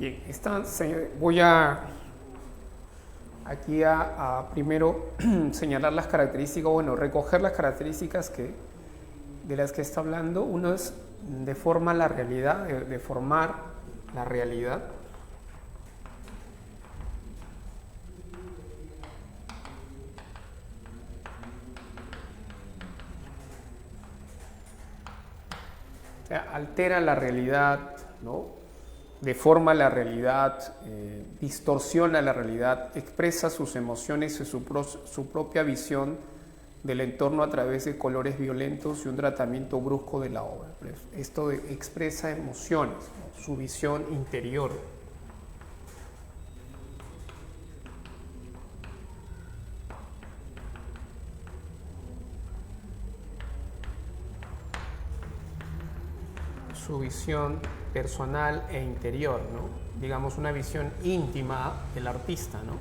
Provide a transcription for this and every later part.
Bien, voy a aquí a primero señalar las características, bueno, recoger las características de las que está hablando. Uno es deforma la realidad, deformar la realidad. O sea, altera la realidad, ¿no? Deforma la realidad, distorsiona la realidad, expresa sus emociones y su propia visión del entorno a través de colores violentos y un tratamiento brusco de la obra. Esto expresa emociones, ¿no? Su visión interior. Su visión personal e interior, ¿no? Digamos, una visión íntima del artista, ¿no?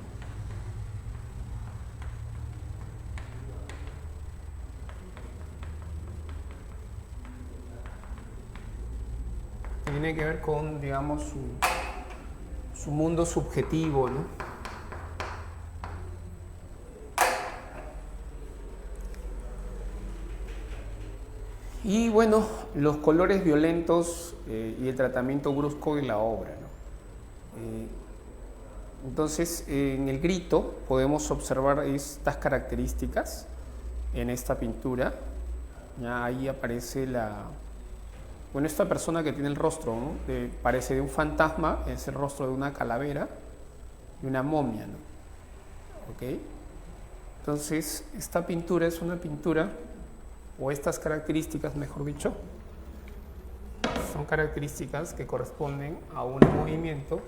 Tiene que ver con, digamos, su mundo subjetivo, ¿no? Y bueno, los colores violentos y el tratamiento brusco de la obra, ¿no? Entonces, en el grito podemos observar estas características en esta pintura. Ya ahí aparece bueno, esta persona que tiene el rostro, ¿no? Parece de un fantasma, es el rostro de una calavera y una momia, ¿no? ¿Ok? Entonces, esta pintura es una pintura, o estas características, mejor dicho, son características que corresponden a un movimiento,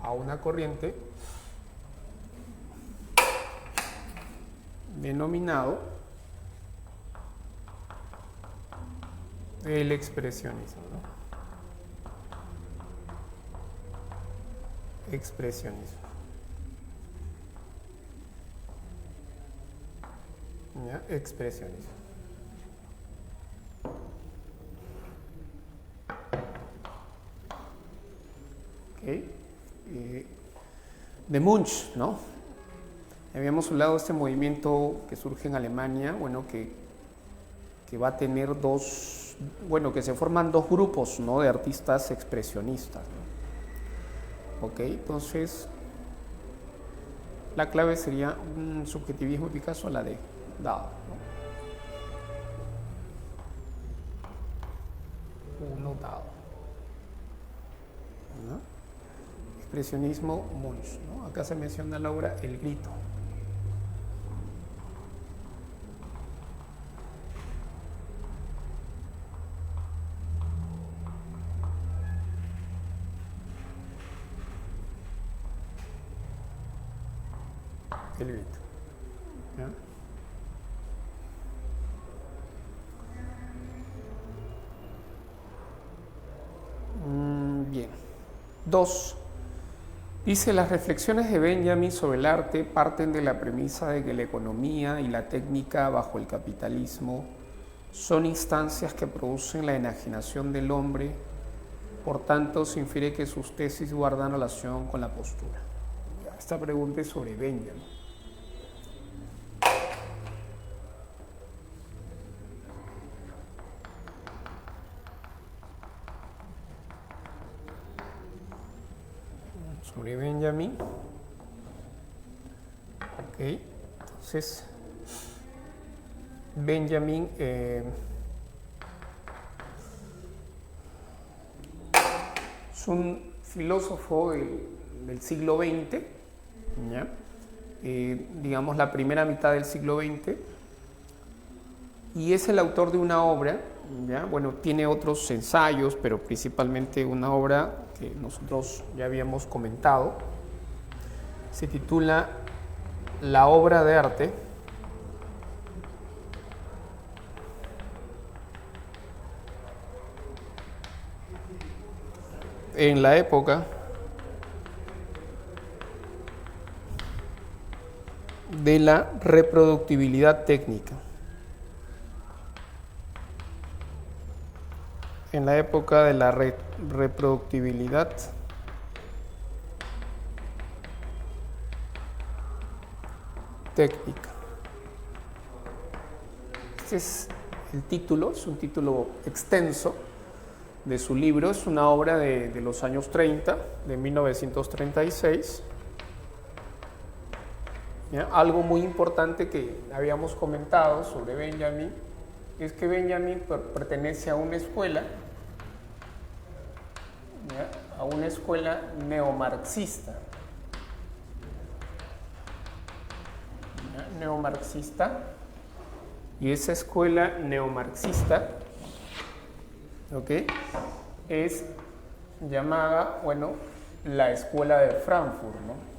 a una corriente denominado el expresionismo, ¿no? Expresionismo. ¿Ya? Expresionismo. Okay. De Munch, ¿no? Habíamos hablado de este movimiento que surge en Alemania, bueno, que va a tener que se forman dos grupos, ¿no? De artistas expresionistas, ¿no? Ok, entonces la clave sería un subjetivismo de Picasso a la de Dado, ¿no? Uno Dado, ¿no? Expresionismo Munch, ¿no? Acá se menciona la obra El Grito. El Grito. ¿Ya? Bien. 2. Dice, las reflexiones de Benjamin sobre el arte parten de la premisa de que la economía y la técnica bajo el capitalismo son instancias que producen la enajenación del hombre, por tanto se infiere que sus tesis guardan relación con la postura. Esta pregunta es sobre Benjamin. Sobre Benjamin. Ok, entonces Benjamin es un filósofo del siglo XX, ¿ya? Digamos la primera mitad del siglo XX, y es el autor de una obra, ¿ya? Bueno, tiene otros ensayos, pero principalmente una obra que nosotros ya habíamos comentado, se titula La obra de arte en la época de la reproductibilidad técnica. En la época de la reproductibilidad técnica. Este es el título, es un título extenso de su libro, es una obra de los años 30, de 1936. ¿Ya? Algo muy importante que habíamos comentado sobre Benjamin es que Benjamin pertenece a una escuela, ¿ya? A una escuela neomarxista. ¿Ya? Neomarxista. Y esa escuela neomarxista, ¿ok?, es llamada, bueno, la escuela de Frankfurt, ¿no?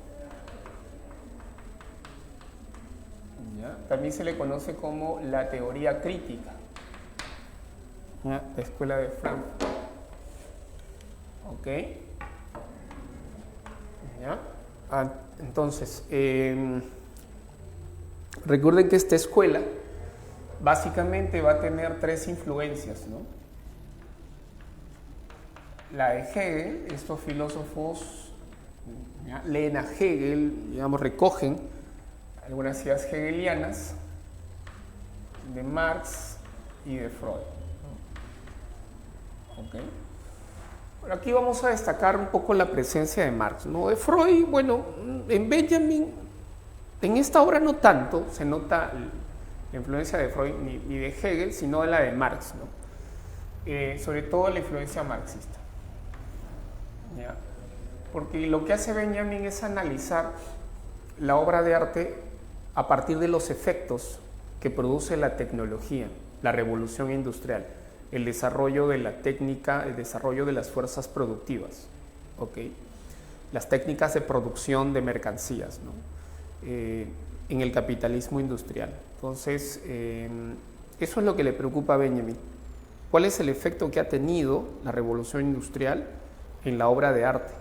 ¿Ya? También se le conoce como la teoría crítica. ¿Ya? La escuela de Frankfurt. ¿Ok? ¿Ya? Entonces, recuerden que esta escuela básicamente va a tener tres influencias, ¿no? La de Hegel, estos filósofos, ¿ya?, leen a Hegel, digamos, recogen algunas ideas hegelianas de Marx y de Freud. ¿Ok? Bueno, aquí vamos a destacar un poco la presencia de Marx, ¿no? De Freud, bueno, en Benjamin, en esta obra no tanto se nota la influencia de Freud ni de Hegel, sino de la de Marx, ¿no? Sobre todo la influencia marxista. ¿Ya? Porque lo que hace Benjamin es analizar la obra de arte a partir de los efectos que produce la tecnología, la revolución industrial, el desarrollo de la técnica, el desarrollo de las fuerzas productivas, ¿ok?, las técnicas de producción de mercancías, ¿no?, en el capitalismo industrial. Entonces, eso es lo que le preocupa a Benjamin. ¿Cuál es el efecto que ha tenido la revolución industrial en la obra de arte?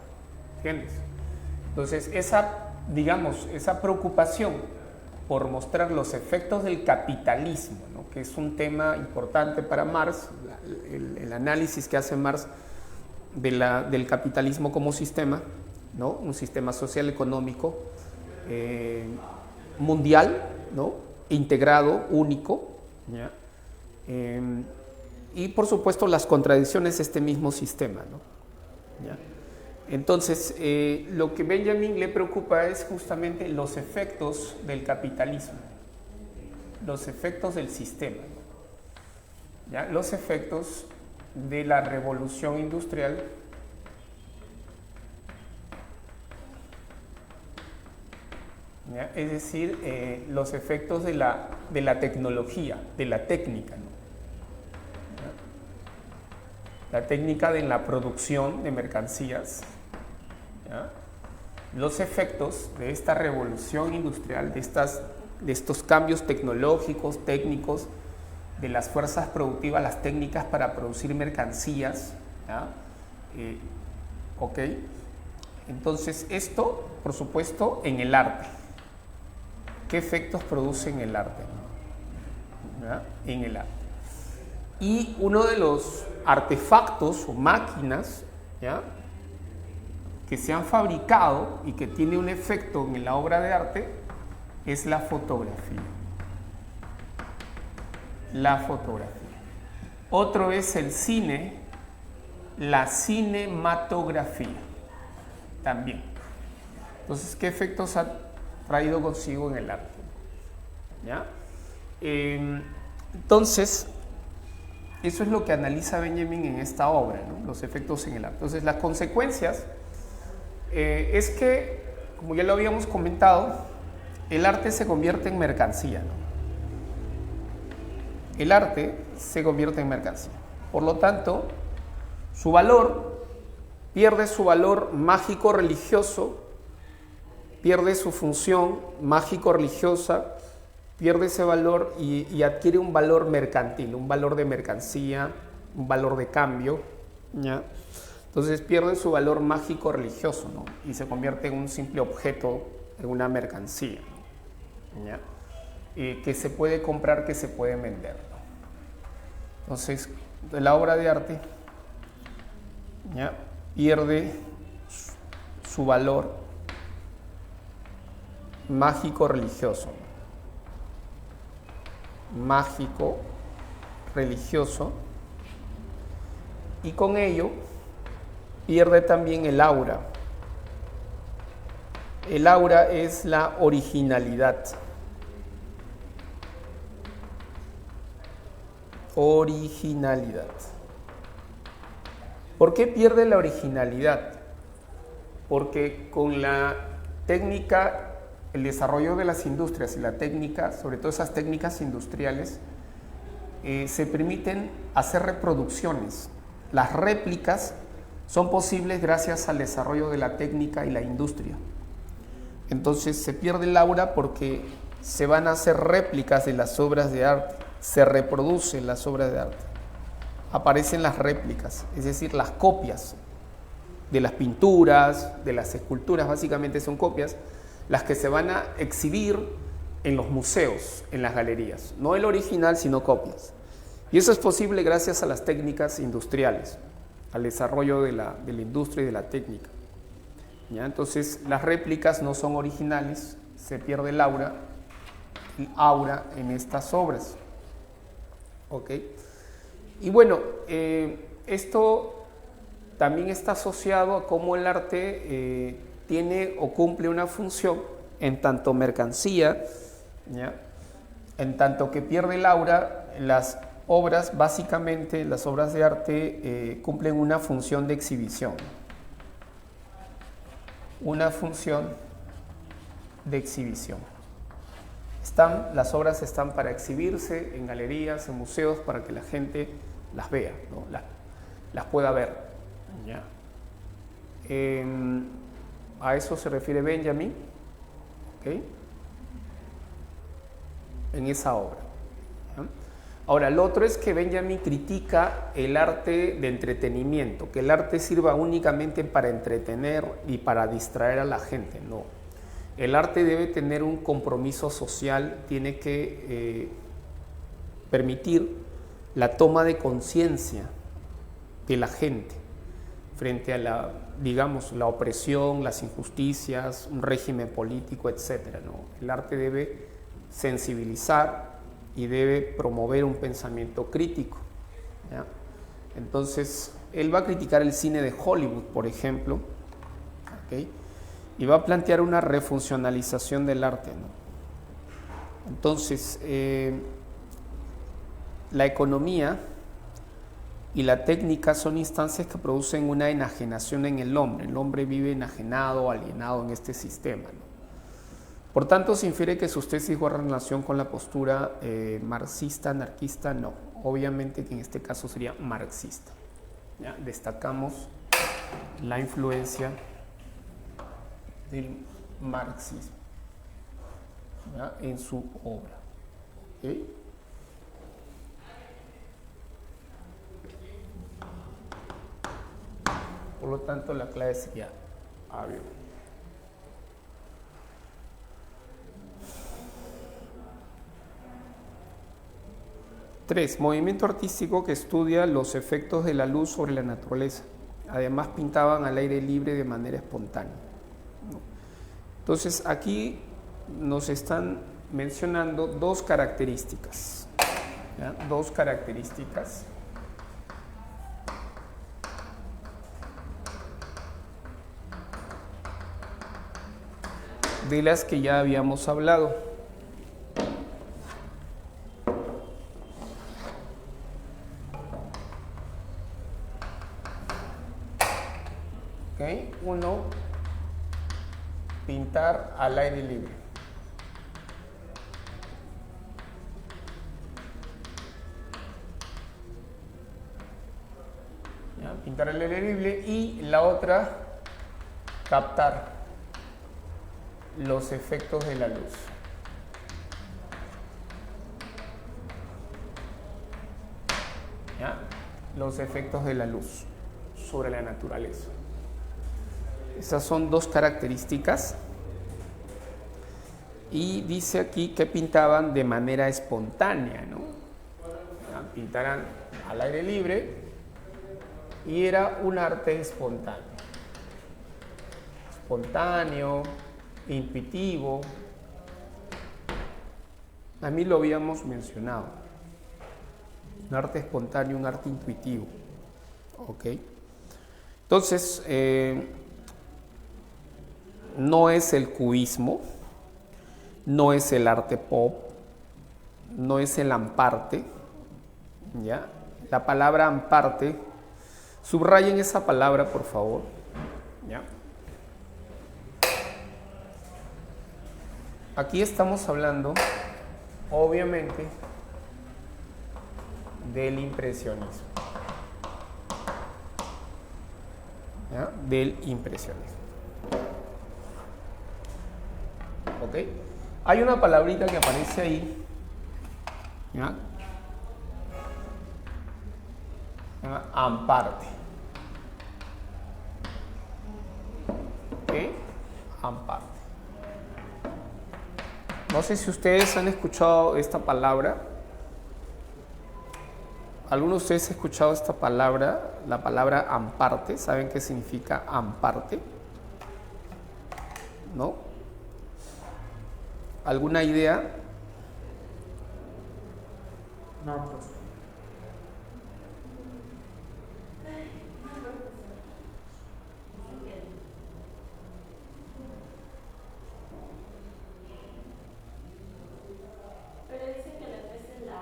¿Entiendes? Entonces, esa preocupación por mostrar los efectos del capitalismo, ¿no?, que es un tema importante para Marx, el análisis que hace Marx del capitalismo como sistema, ¿no?, un sistema social económico mundial, ¿no?, integrado, único, ¿ya?, y por supuesto las contradicciones de este mismo sistema, ¿no? ¿Ya? Entonces, lo que Benjamin le preocupa es justamente los efectos del capitalismo, los efectos del sistema, ¿no? ¿Ya? Los efectos de la revolución industrial ¿ya? Es decir, los efectos de la tecnología, de la técnica, ¿no? ¿Ya? La técnica de la producción de mercancías, ¿ya? Los efectos de esta revolución industrial, de estos cambios tecnológicos, técnicos, de las fuerzas productivas, las técnicas para producir mercancías, ¿ya? ¿Ok? Entonces, esto, por supuesto, en el arte. ¿Qué efectos produce en el arte? ¿Ya? En el arte. Y uno de los artefactos o máquinas, ¿ya?, que se han fabricado y que tiene un efecto en la obra de arte es la fotografía. La fotografía. Otro es el cine, la cinematografía también. Entonces, ¿qué efectos ha traído consigo en el arte? ¿Ya? Entonces, eso es lo que analiza Benjamin en esta obra, ¿no?, los efectos en el arte. Entonces, las consecuencias es que, como ya lo habíamos comentado, el arte se convierte en mercancía, ¿no? El arte se convierte en mercancía. Por lo tanto, su valor pierde su valor mágico-religioso, pierde su función mágico-religiosa, pierde ese valor y adquiere un valor mercantil, un valor de mercancía, un valor de cambio, ¿ya? Entonces pierde su valor mágico-religioso, ¿no?, y se convierte en un simple objeto, en una mercancía, ¿ya?, que se puede comprar, que se puede vender, ¿no? Entonces, la obra de arte, ¿ya?, pierde su valor mágico-religioso. mágico, religioso, y con ello pierde también el aura. El aura es la originalidad. Originalidad. ¿Por qué pierde la originalidad? Porque con la técnica, el desarrollo de las industrias y la técnica, sobre todo esas técnicas industriales, se permiten hacer reproducciones. Las réplicas son posibles gracias al desarrollo de la técnica y la industria. Entonces se pierde el aura porque se van a hacer réplicas de las obras de arte, se reproducen las obras de arte, aparecen las réplicas, es decir, las copias de las pinturas, de las esculturas, básicamente son copias, las que se van a exhibir en los museos, en las galerías, no el original, sino copias. Y eso es posible gracias a las técnicas industriales, al desarrollo de la industria y de la técnica. ¿Ya? Entonces, las réplicas no son originales, se pierde el aura en estas obras. ¿Ok? Y bueno, esto también está asociado a cómo el arte tiene o cumple una función en tanto mercancía, ¿ya? En tanto que pierde el aura, las obras, básicamente las obras de arte cumplen una función de exhibición. Una función de exhibición. Las obras están para exhibirse en galerías, en museos, para que la gente las vea, ¿no? las pueda ver. ¿Ya? A eso se refiere Benjamin, ¿okay? En esa obra. ¿Ya? Ahora, lo otro es que Benjamin critica el arte de entretenimiento, que el arte sirva únicamente para entretener y para distraer a la gente. No. El arte debe tener un compromiso social, tiene que permitir la toma de conciencia de la gente frente a la, digamos, la opresión, las injusticias, un régimen político, etc., ¿no? El arte debe sensibilizar y debe promover un pensamiento crítico, ¿ya? Entonces, él va a criticar el cine de Hollywood, por ejemplo, ¿okay? Y va a plantear una refuncionalización del arte, ¿no? Entonces, la economía y la técnica son instancias que producen una enajenación en el hombre. El hombre vive enajenado, alienado en este sistema, ¿no? Por tanto, se infiere que su tesis guarda relación con la postura marxista, anarquista. No, obviamente que en este caso sería marxista. ¿Ya? Destacamos la influencia del marxismo, ¿ya? En su obra. ¿Okay? Por lo tanto, la clave sería avión. Tres, movimiento artístico que estudia los efectos de la luz sobre la naturaleza. Además, pintaban al aire libre de manera espontánea. Entonces, aquí nos están mencionando dos características. ¿Ya? Dos características de las que ya habíamos hablado. ¿Okay? Uno, pintar al aire libre. ¿Ya? Pintar al aire libre. Y la otra, captar los efectos de la luz. ¿Ya? Los efectos de la luz sobre la naturaleza. Esas son dos características. Y dice aquí que pintaban de manera espontánea, ¿no? ¿Ya? Pintaran al aire libre y era un arte espontáneo. Espontáneo, intuitivo, A mí lo habíamos mencionado. Un arte espontáneo, un arte intuitivo. ¿Ok? Entonces, no es el cubismo, no es el arte pop, no es el amparte, ¿ya? La palabra amparte, subrayen esa palabra, por favor, ¿ya? Aquí estamos hablando, obviamente, del impresionismo, ¿ya? Del impresionismo. ¿Ok? Hay una palabrita que aparece ahí, ¿ya? Amparte. ¿Ok? Amparte. No sé si ustedes han escuchado esta palabra. ¿Alguno de ustedes ha escuchado esta palabra? La palabra amparte. ¿Saben qué significa amparte? ¿No? ¿Alguna idea? No, pues. Pero dice que la empresa es la...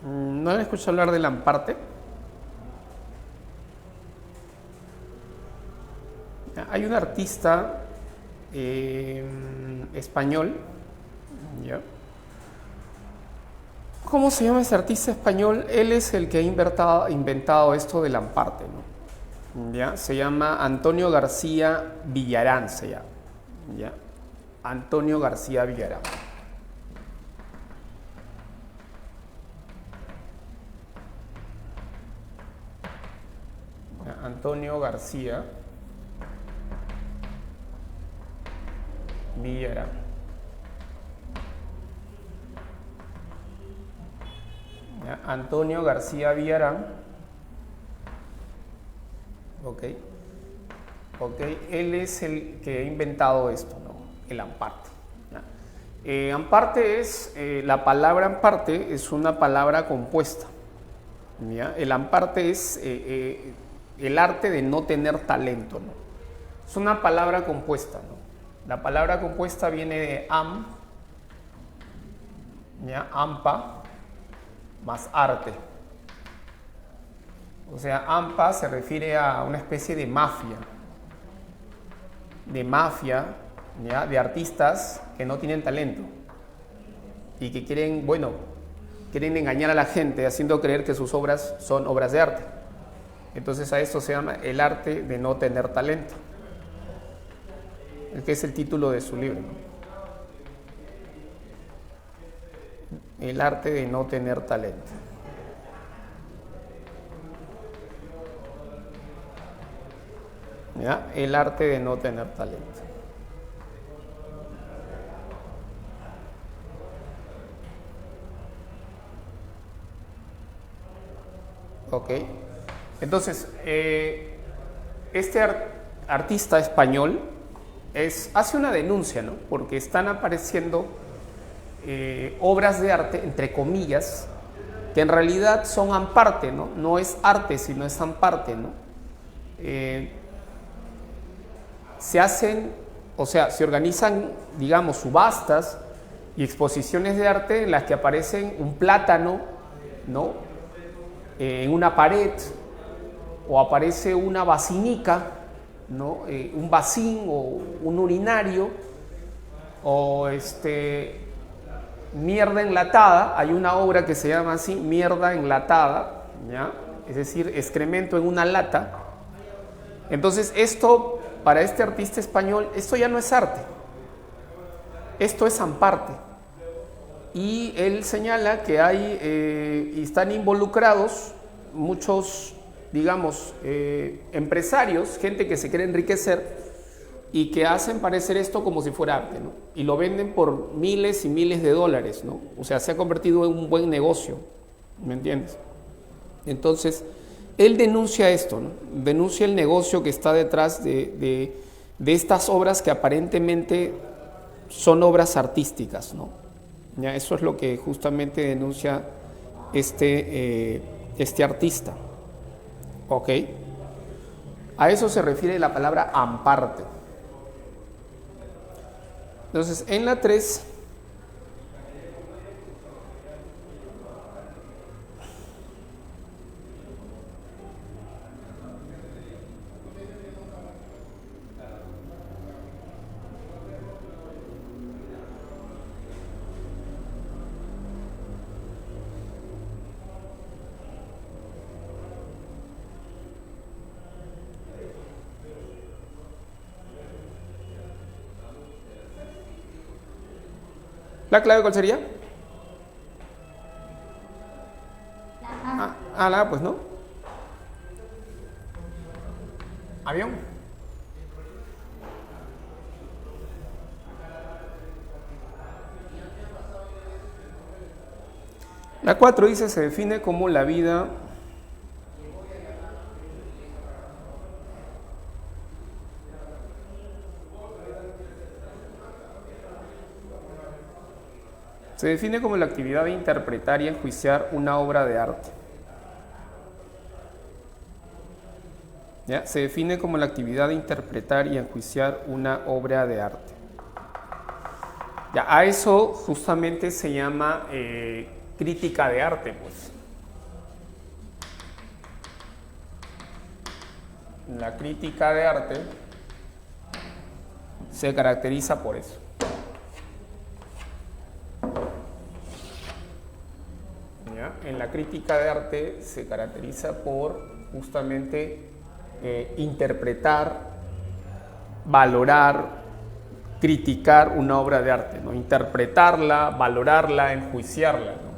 ¿No han escuchado hablar del amparte? Hay un artista español, ¿ya? ¿Cómo se llama ese artista español? Él es el que ha inventado esto del amparte, ¿no? ¿Ya? Se llama Antonio García Villarán, se llama, ¿ya? Antonio García Villarán. Antonio García Villarán. ¿Ya? Antonio García Villarán. Ok. Ok. Él es el que ha inventado esto, ¿no? El amparte. ¿Ya? Amparte es, la palabra amparte es una palabra compuesta. ¿Ya? El amparte es el arte de no tener talento, ¿no? Es una palabra compuesta, ¿no? La palabra compuesta viene de am, ¿ya? Ampa, más arte. O sea, ampa se refiere a una especie de mafia, ¿ya? De artistas que no tienen talento y que quieren, bueno, quieren engañar a la gente haciendo creer que sus obras son obras de arte. Entonces a esto se llama el arte de no tener talento, que es el título de su libro. El arte de no tener talento. ¿Ya? El arte de no tener talento. Ok. Entonces, este artista español hace una denuncia, ¿no? Porque están apareciendo obras de arte, entre comillas, que en realidad son amparte, ¿no? No es arte, sino es amparte, ¿no? Se hacen, o sea, se organizan, digamos, subastas y exposiciones de arte en las que aparecen un plátano, ¿no? En una pared, o aparece una basinica, ¿no? Un bacín o un urinario, o mierda enlatada. Hay una obra que se llama así, mierda enlatada, ¿ya? Es decir, excremento en una lata. Entonces esto, para este artista español, esto ya no es arte, esto es amparte. Y él señala que hay y están involucrados muchos, digamos, empresarios, gente que se quiere enriquecer y que hacen parecer esto como si fuera arte, ¿no? Y lo venden por miles y miles de dólares, ¿no? O sea, se ha convertido en un buen negocio, ¿me entiendes? Entonces, él denuncia esto, ¿no? Denuncia el negocio que está detrás de estas obras que aparentemente son obras artísticas, ¿no? Ya, eso es lo que justamente denuncia este artista. ¿Ok? A eso se refiere la palabra amparte. Entonces, en la 3, ¿la clave cuál sería? La pues no. Avión. La 4 dice, se define como la vida se define como la actividad de interpretar y enjuiciar una obra de arte. ¿Ya? Se define como la actividad de interpretar y enjuiciar una obra de arte. Ya, a eso justamente se llama crítica de arte, pues. La crítica de arte se caracteriza por eso. ¿Ya? En la crítica de arte se caracteriza por justamente interpretar, valorar, criticar una obra de arte, ¿no? Interpretarla, valorarla, enjuiciarla, ¿no?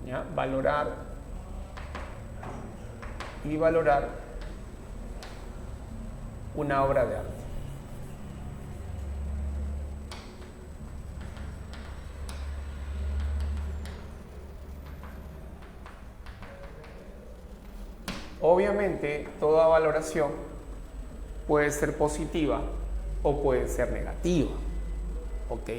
¿Ya? Valorar y valorar una obra de arte. Obviamente, toda valoración puede ser positiva o puede ser negativa, ¿ok?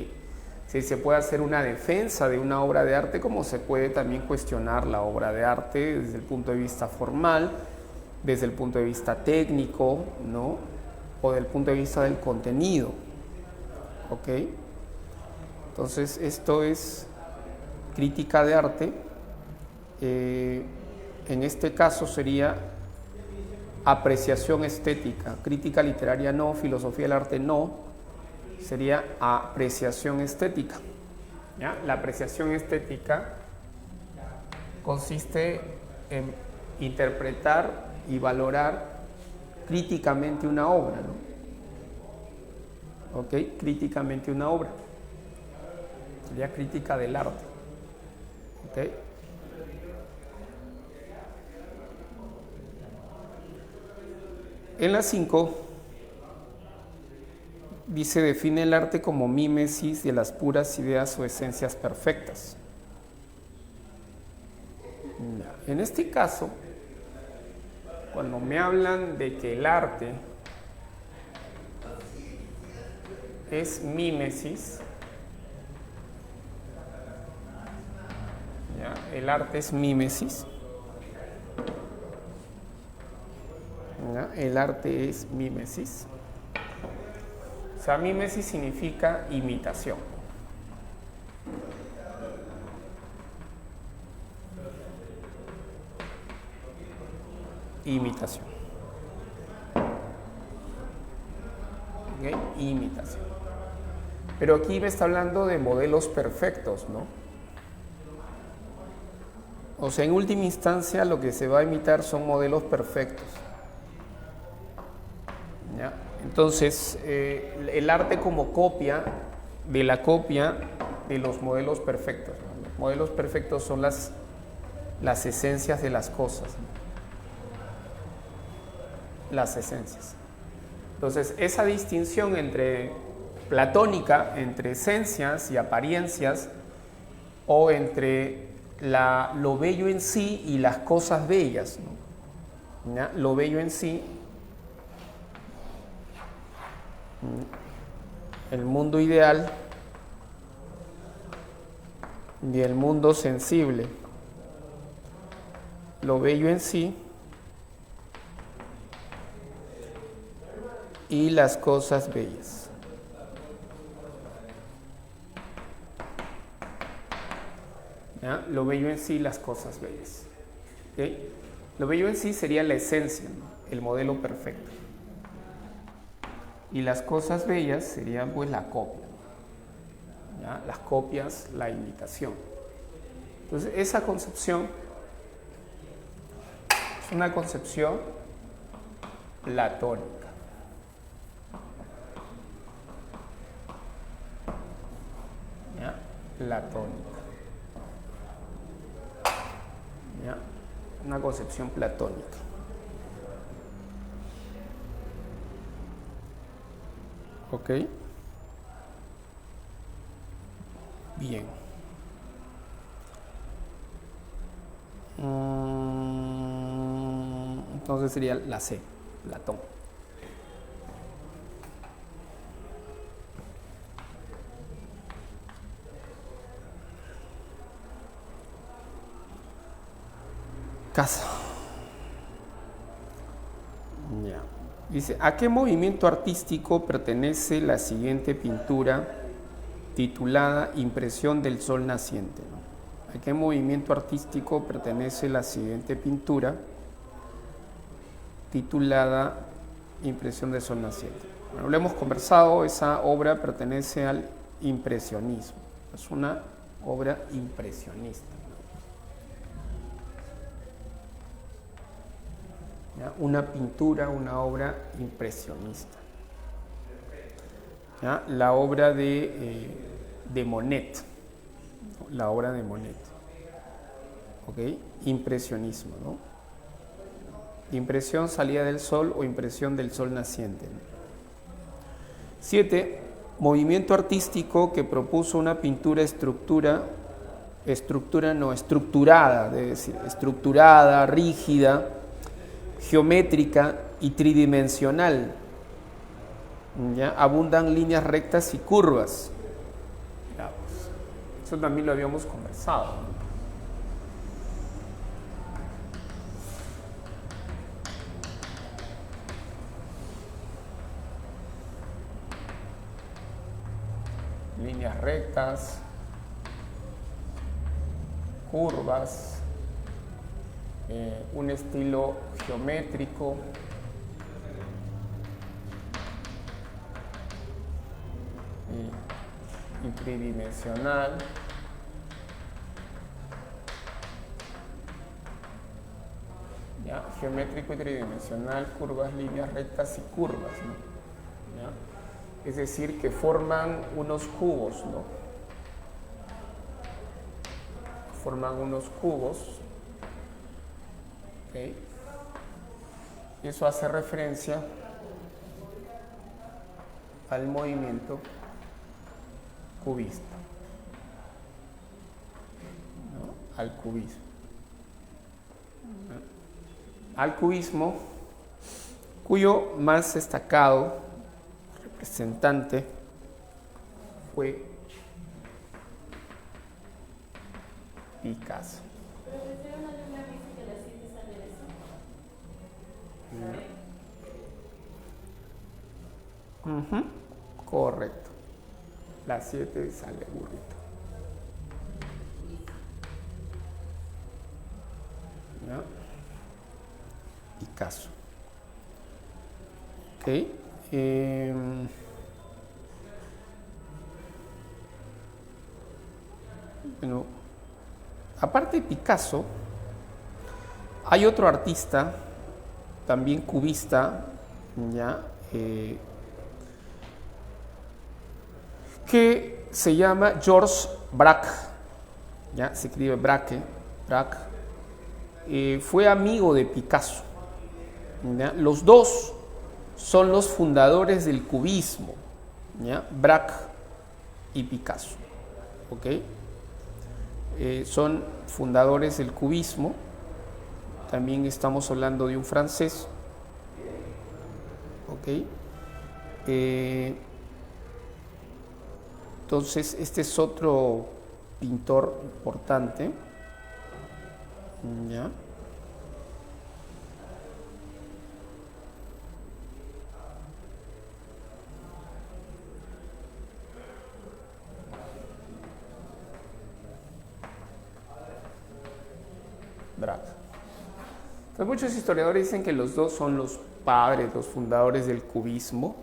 Si se puede hacer una defensa de una obra de arte, como se puede también cuestionar la obra de arte desde el punto de vista formal, desde el punto de vista técnico, ¿no? O del punto de vista del contenido, ¿ok? Entonces, esto es crítica de arte. En este caso sería apreciación estética, crítica literaria no, filosofía del arte no, sería apreciación estética. ¿Ya? La apreciación estética consiste en interpretar y valorar críticamente una obra, ¿no? ¿Ok? Críticamente una obra. Sería crítica del arte. ¿Ok? En la 5 dice, define el arte como mímesis de las puras ideas o esencias perfectas. En este caso, cuando me hablan de que el arte es mímesis, ¿ya? El arte es mímesis. ¿Ya? El arte es mímesis. O sea, mímesis significa imitación. Imitación. ¿Ok? Imitación. Pero aquí me está hablando de modelos perfectos, ¿no? O sea, en última instancia lo que se va a imitar son modelos perfectos. ¿Ya? Entonces, el arte como copia de la copia de los modelos perfectos, ¿no? Los modelos perfectos son las esencias de las cosas, ¿no? Las esencias. Entonces, esa distinción platónica entre esencias y apariencias, o entre lo bello en sí y las cosas bellas, ¿no? ¿Ya? Lo bello en sí, el mundo ideal y el mundo sensible. Lo bello en sí y las cosas bellas. ¿Ya? Lo bello en sí y las cosas bellas. ¿Okay? Lo bello en sí sería la esencia, ¿no? El modelo perfecto. Y las cosas bellas serían pues la copia, ¿ya? Las copias, la imitación. Entonces esa concepción es una concepción platónica. ¿Ya? Platónica. ¿Ya? Una concepción platónica. ¿Ok? Bien. Entonces sería la C, Platón. Casa. Ya. Dice, ¿a qué movimiento artístico pertenece la siguiente pintura titulada Impresión del Sol Naciente? ¿No? ¿A qué movimiento artístico pertenece la siguiente pintura titulada Impresión del Sol Naciente? Bueno, lo hemos conversado, esa obra pertenece al impresionismo. Es una obra impresionista. ¿Ya? Una pintura, una obra impresionista. ¿Ya? La obra de Monet. La obra de Monet. ¿Ok? Impresionismo, ¿no? Impresión salida del sol o impresión del sol naciente, ¿no? 7. Movimiento artístico que propuso una pintura estructurada, debe decir, estructurada, rígida, geométrica y tridimensional. ¿Ya? Abundan líneas rectas y curvas. Ya, pues, eso también lo habíamos conversado, ¿no? Líneas rectas, curvas, un estilo geométrico, y tridimensional, ¿ya? Geométrico y tridimensional, curvas, líneas rectas y curvas, ¿no? ¿Ya? Es decir, que forman unos cubos, ¿no? Forman unos cubos, ¿okay? Y eso hace referencia al movimiento cubista, ¿no? Al cubismo. Al cubismo, cuyo más destacado representante fue Picasso. Pero desde una luna dice que las 7 sale de eso. Correcto. Las 7 sale burrito. ¿Ya? Picasso. ¿Ok? Bueno, aparte de Picasso, hay otro artista, también cubista, ¿ya? Que se llama Georges Braque, ¿ya? Se escribe Braque. Fue amigo de Picasso, ¿ya? Los dos son los fundadores del cubismo, ¿ya? Braque y Picasso, ¿ok? Son fundadores del cubismo. También estamos hablando de un francés, ¿ok? Entonces, este es otro pintor importante, ¿ya? Braque. Entonces, muchos historiadores dicen que los dos son los padres, los fundadores del cubismo,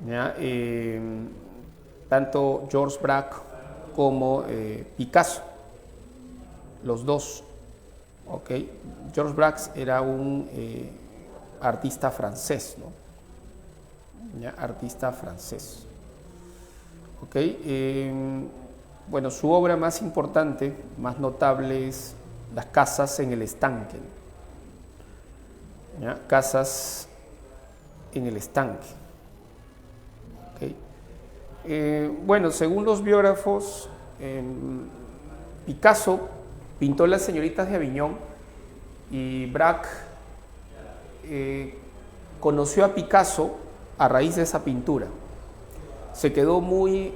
¿ya? Tanto Georges Braque como Picasso, los dos, ¿ok? Georges Braque era un artista francés, ¿no? ¿Ya? Artista francés, ¿ok? Bueno, su obra más importante, más notable es Las casas en el estanque, ¿ya? Casas en el estanque, ¿ok? Bueno, según los biógrafos, Picasso pintó Las señoritas de Aviñón y Braque conoció a Picasso a raíz de esa pintura. Se quedó muy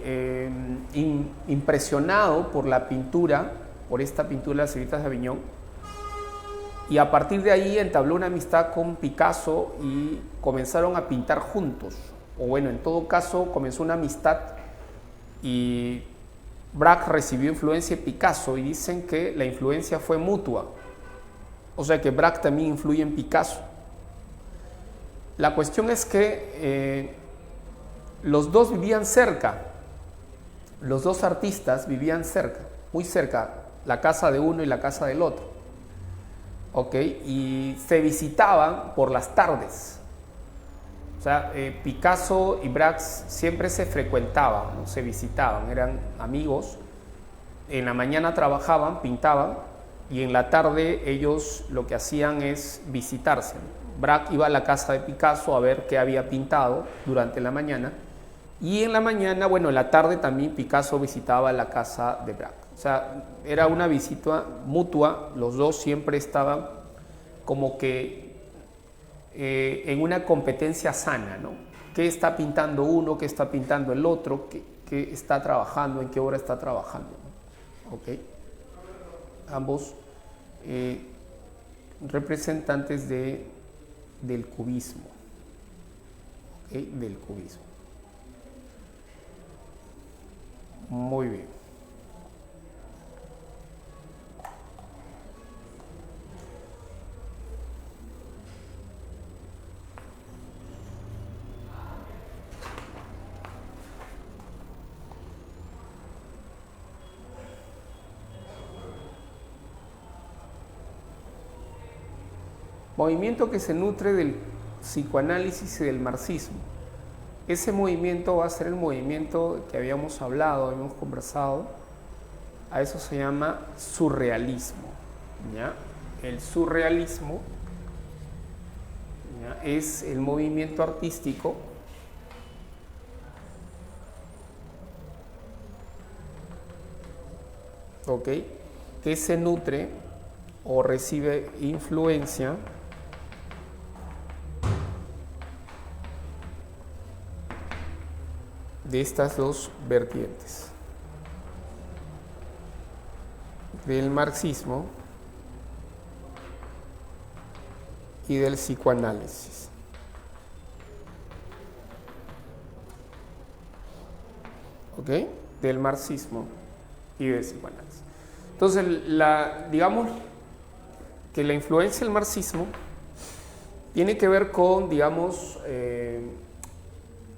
impresionado por la pintura, por esta pintura de Las señoritas de Aviñón, y a partir de ahí entabló una amistad con Picasso y comenzaron a pintar juntos. O bueno, en todo caso comenzó una amistad y Braque recibió influencia de Picasso y dicen que la influencia fue mutua. O sea que Braque también influye en Picasso. La cuestión es que los dos vivían cerca, los dos artistas vivían cerca, muy cerca, la casa de uno y la casa del otro, ¿ok? Y se visitaban por las tardes. O sea, Picasso y Braque siempre se frecuentaban, ¿no? Se visitaban, eran amigos. En la mañana trabajaban, pintaban, y en la tarde ellos lo que hacían es visitarse. Braque iba a la casa de Picasso a ver qué había pintado durante la mañana, y en la mañana, bueno, en la tarde también Picasso visitaba la casa de Braque. O sea, era una visita mutua, los dos siempre estaban como que en una competencia sana, ¿no? ¿Qué está pintando uno? ¿Qué está pintando el otro? ¿Qué está trabajando? ¿En qué hora está trabajando? ¿Ok? Ambos representantes del cubismo, ¿ok? Del cubismo. Muy bien. Movimiento que se nutre del psicoanálisis y del marxismo. Ese movimiento va a ser el movimiento que habíamos hablado, habíamos conversado. A eso se llama surrealismo, ¿ya? El surrealismo, ¿ya? Es el movimiento artístico ¿ok? Que se nutre o recibe influencia de estas dos vertientes, del marxismo y del psicoanálisis. ¿Ok? Del marxismo y del psicoanálisis. Entonces, digamos que la influencia del marxismo tiene que ver con, digamos,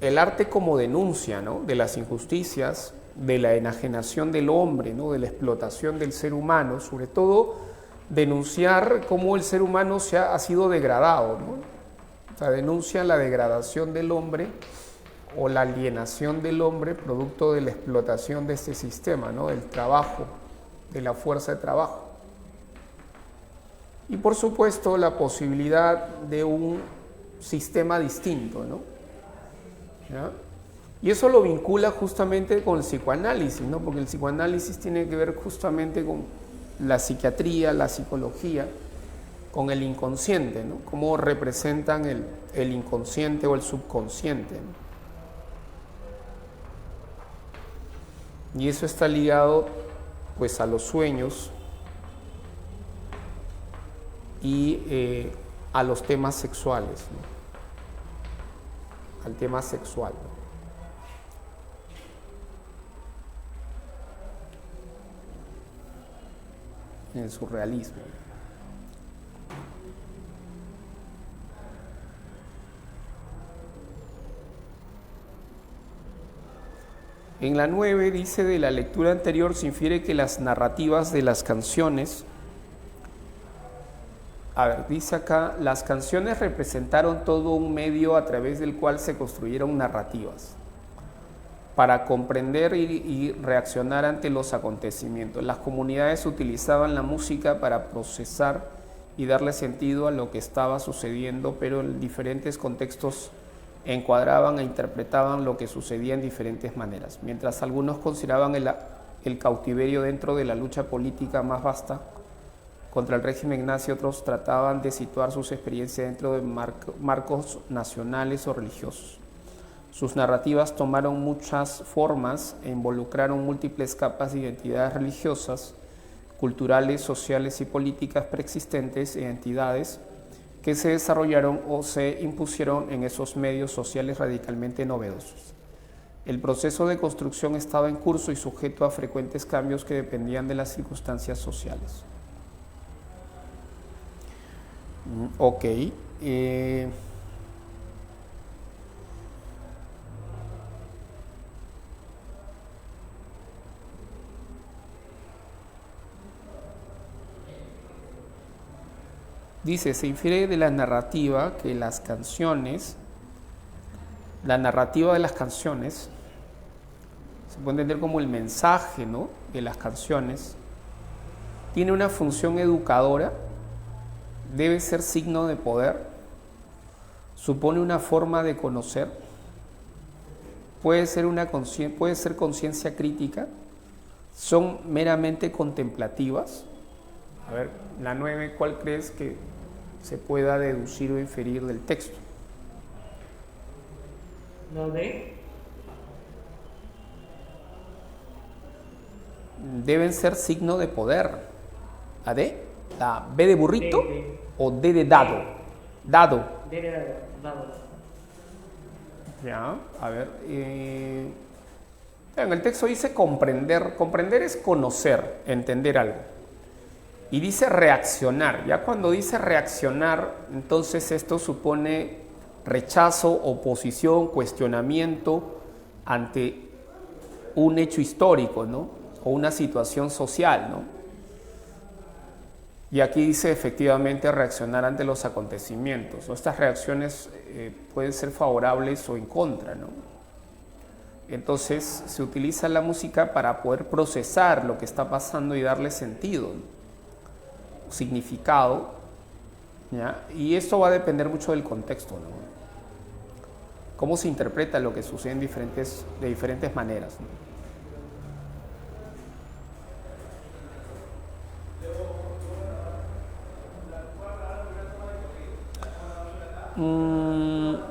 el arte como denuncia, ¿no?, de las injusticias, de la enajenación del hombre, ¿no?, de la explotación del ser humano, sobre todo denunciar cómo el ser humano ha sido degradado, ¿no? O sea, denuncia la degradación del hombre o la alienación del hombre producto de la explotación de este sistema, ¿no?, del trabajo, de la fuerza de trabajo. Y por supuesto la posibilidad de un sistema distinto, ¿no? ¿Ya? Y eso lo vincula justamente con el psicoanálisis, ¿no? Porque el psicoanálisis tiene que ver justamente con la psiquiatría, la psicología, con el inconsciente, ¿no? Cómo representan el inconsciente o el subconsciente, ¿no? Y eso está ligado pues a los sueños y a los temas sexuales, ¿no?, al tema sexual, ¿no?, en el surrealismo. En la 9 dice: de la lectura anterior se infiere que las narrativas de las canciones, dice acá, las canciones representaron todo un medio a través del cual se construyeron narrativas para comprender y reaccionar ante los acontecimientos. Las comunidades utilizaban la música para procesar y darle sentido a lo que estaba sucediendo, pero en diferentes contextos encuadraban e interpretaban lo que sucedía en diferentes maneras. Mientras algunos consideraban el cautiverio dentro de la lucha política más vasta contra el régimen nazi, otros trataban de situar sus experiencias dentro de marcos nacionales o religiosos. Sus narrativas tomaron muchas formas e involucraron múltiples capas de identidades religiosas, culturales, sociales y políticas preexistentes e entidades que se desarrollaron o se impusieron en esos medios sociales radicalmente novedosos. El proceso de construcción estaba en curso y sujeto a frecuentes cambios que dependían de las circunstancias sociales. Ok. Dice, se infiere de la narrativa que las canciones, la narrativa de las canciones, se puede entender como el mensaje, ¿no?, de las canciones, tiene una función educadora, debe ser signo de poder, supone una forma de conocer, puede ser conciencia crítica, son meramente contemplativas. A ver, la 9, ¿cuál crees que se pueda deducir o inferir del texto? ¿No de? Deben ser signo de poder. ¿La D? ¿La B de burrito? De. ¿O D de dado? Dado. De dado. Ya, a ver. En el texto dice comprender. Comprender es conocer, entender algo. Y dice reaccionar. Ya cuando dice reaccionar, entonces esto supone rechazo, oposición, cuestionamiento ante un hecho histórico, ¿no?, o una situación social, ¿no? Y aquí dice efectivamente reaccionar ante los acontecimientos. Estas reacciones pueden ser favorables o en contra, ¿no? Entonces se utiliza la música para poder procesar lo que está pasando y darle sentido, ¿no?, significado, ¿ya? Y esto va a depender mucho del contexto, ¿no? Cómo se interpreta lo que sucede de diferentes maneras, ¿no?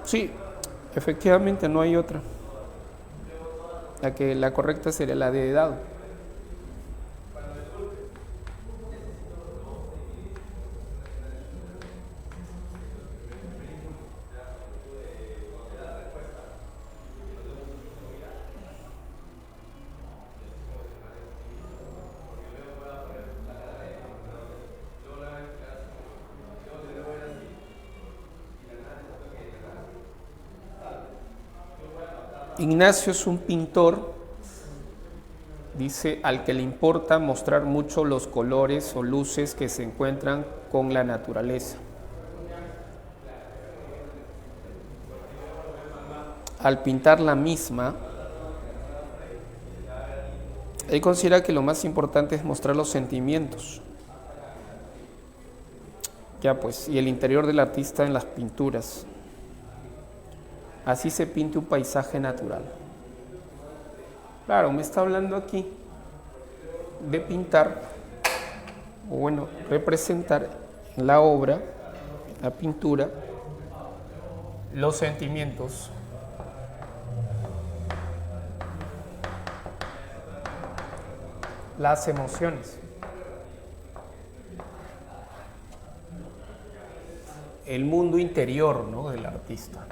Sí, efectivamente no hay otra. La correcta sería la de dado. Ignacio es un pintor, dice, al que le importa mostrar mucho los colores o luces que se encuentran con la naturaleza. Al pintar la misma, él considera que lo más importante es mostrar los sentimientos. Ya pues, y el interior del artista en las pinturas. Así se pinta un paisaje natural. Claro, me está hablando aquí de pintar, o bueno, representar en la obra, la pintura, los sentimientos. Las emociones. El mundo interior, ¿no?, del artista.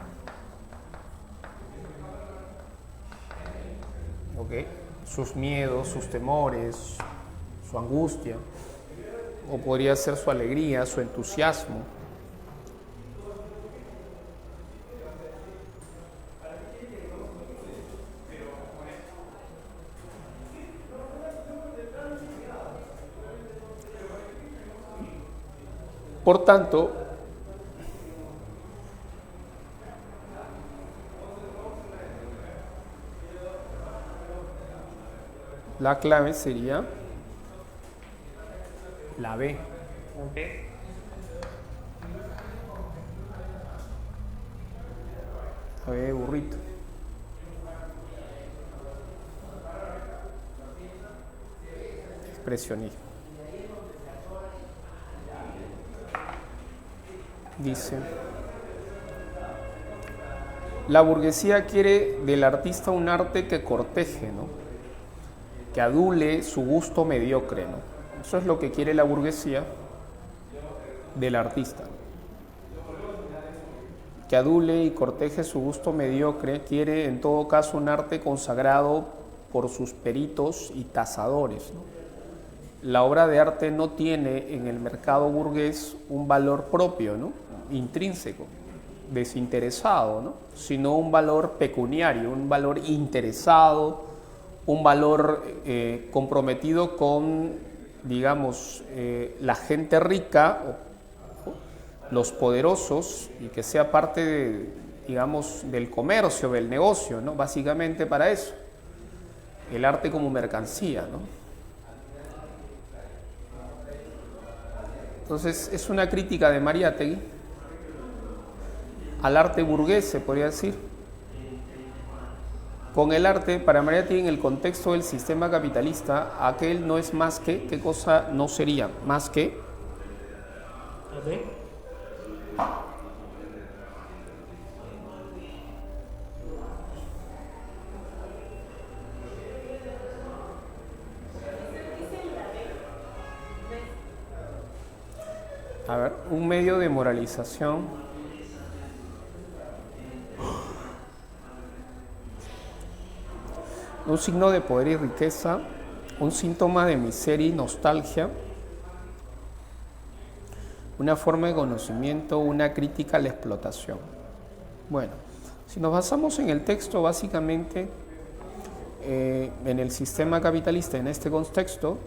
¿Ok? Sus miedos, sus temores, su angustia, o podría ser su alegría, su entusiasmo. Por tanto, la clave sería la B. Ok. La B de burrito. Expresionismo. Dice, la burguesía quiere del artista un arte que corteje, ¿no?, que adule su gusto mediocre, ¿no? Eso es lo que quiere la burguesía del artista. Que adule y corteje su gusto mediocre, quiere en todo caso un arte consagrado por sus peritos y tasadores, ¿no? La obra de arte no tiene en el mercado burgués un valor propio, ¿no?, intrínseco, desinteresado, ¿no?, sino un valor pecuniario, un valor interesado, un valor comprometido con, digamos, la gente rica, los poderosos, y que sea parte de, digamos, del comercio, del negocio, ¿no?, básicamente para eso. El arte como mercancía, ¿no? Entonces, es una crítica de Mariátegui al arte burgués, se podría decir. Con el arte, para Mariátegui, en el contexto del sistema capitalista, aquel no es más que, ¿qué cosa no sería? Más que Ok. a ver, un medio de moralización, un signo de poder y riqueza, un síntoma de miseria y nostalgia, una forma de conocimiento, una crítica a la explotación. Bueno, si nos basamos en el texto, básicamente, en el sistema capitalista, en este contexto,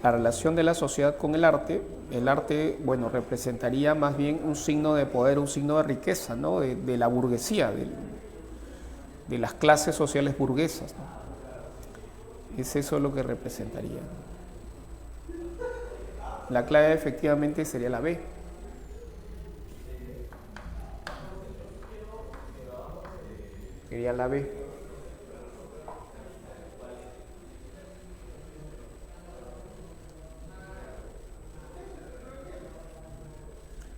la relación de la sociedad con el arte, bueno, representaría más bien un signo de poder, un signo de riqueza, ¿no?, de la burguesía, de las clases sociales burguesas, ¿no? Es eso lo que representaría. La clave efectivamente sería la B. Sería la B.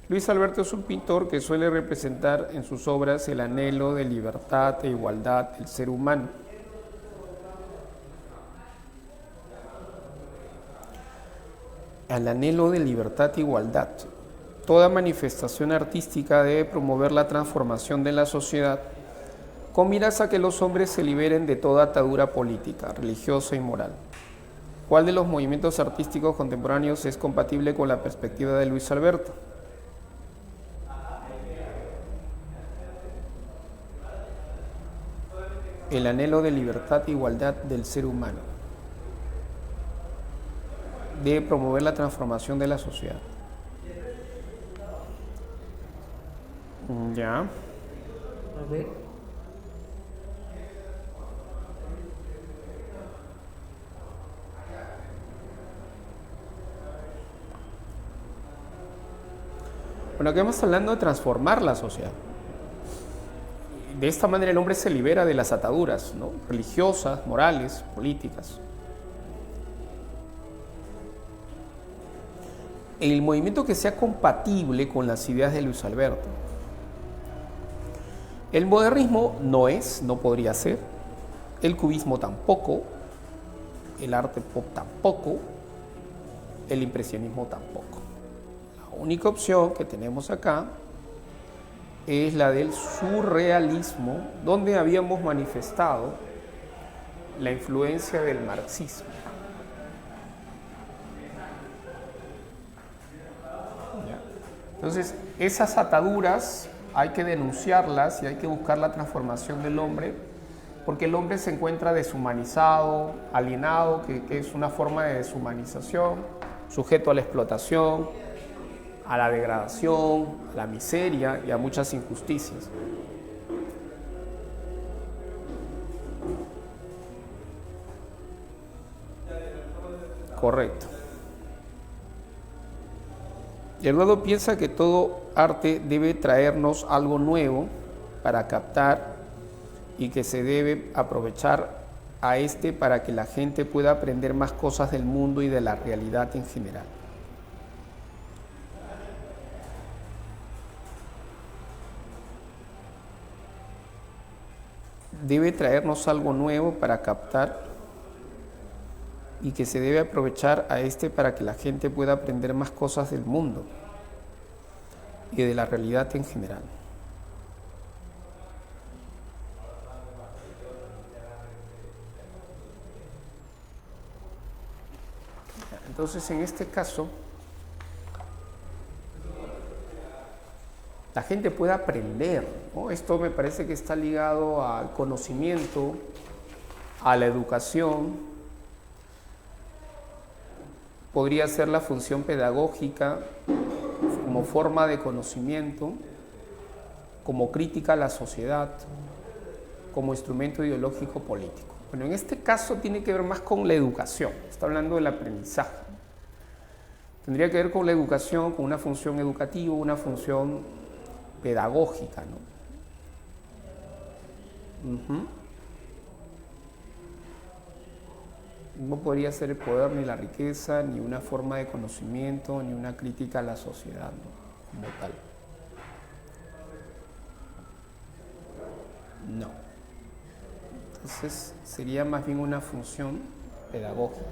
Luis Alberto es un pintor que suele representar en sus obras el anhelo de libertad e igualdad del ser humano. Al anhelo de libertad e igualdad. Toda manifestación artística debe promover la transformación de la sociedad con miras a que los hombres se liberen de toda atadura política, religiosa y moral. ¿Cuál de los movimientos artísticos contemporáneos es compatible con la perspectiva de Luis Alberto? el anhelo de libertad e igualdad del ser humano. Debe promover la transformación de la sociedad. Ya. A ver. Bueno, aquí estamos hablando de transformar la sociedad. De esta manera el hombre se libera de las ataduras, ¿no?, religiosas, morales, políticas. El movimiento que sea compatible con las ideas de Luis Alberto. El modernismo no podría ser, el cubismo tampoco, el arte pop tampoco, el impresionismo tampoco. La única opción que tenemos acá es la del surrealismo, donde habíamos manifestado la influencia del marxismo. Entonces, esas ataduras hay que denunciarlas y hay que buscar la transformación del hombre, porque el hombre se encuentra deshumanizado, alienado, que es una forma de deshumanización, sujeto a la explotación, a la degradación, a la miseria y a muchas injusticias. Correcto. Eduardo piensa que todo arte debe traernos algo nuevo para captar y que se debe aprovechar a este para que la gente pueda aprender más cosas del mundo y de la realidad en general. Debe traernos algo nuevo para captar y que se debe aprovechar a este para que la gente pueda aprender más cosas del mundo y de la realidad en general. Entonces, en este caso, la gente puede aprender, ¿no? Esto me parece que está ligado al conocimiento, a la educación. Podría ser la función pedagógica como forma de conocimiento, como crítica a la sociedad, como instrumento ideológico político. Bueno, en este caso tiene que ver más con la educación, está hablando del aprendizaje. Tendría que ver con la educación, con una función educativa, una función pedagógica, ¿no? No podría ser el poder ni la riqueza, ni una forma de conocimiento, ni una crítica a la sociedad, ¿no?, como tal. No. Entonces sería más bien una función pedagógica.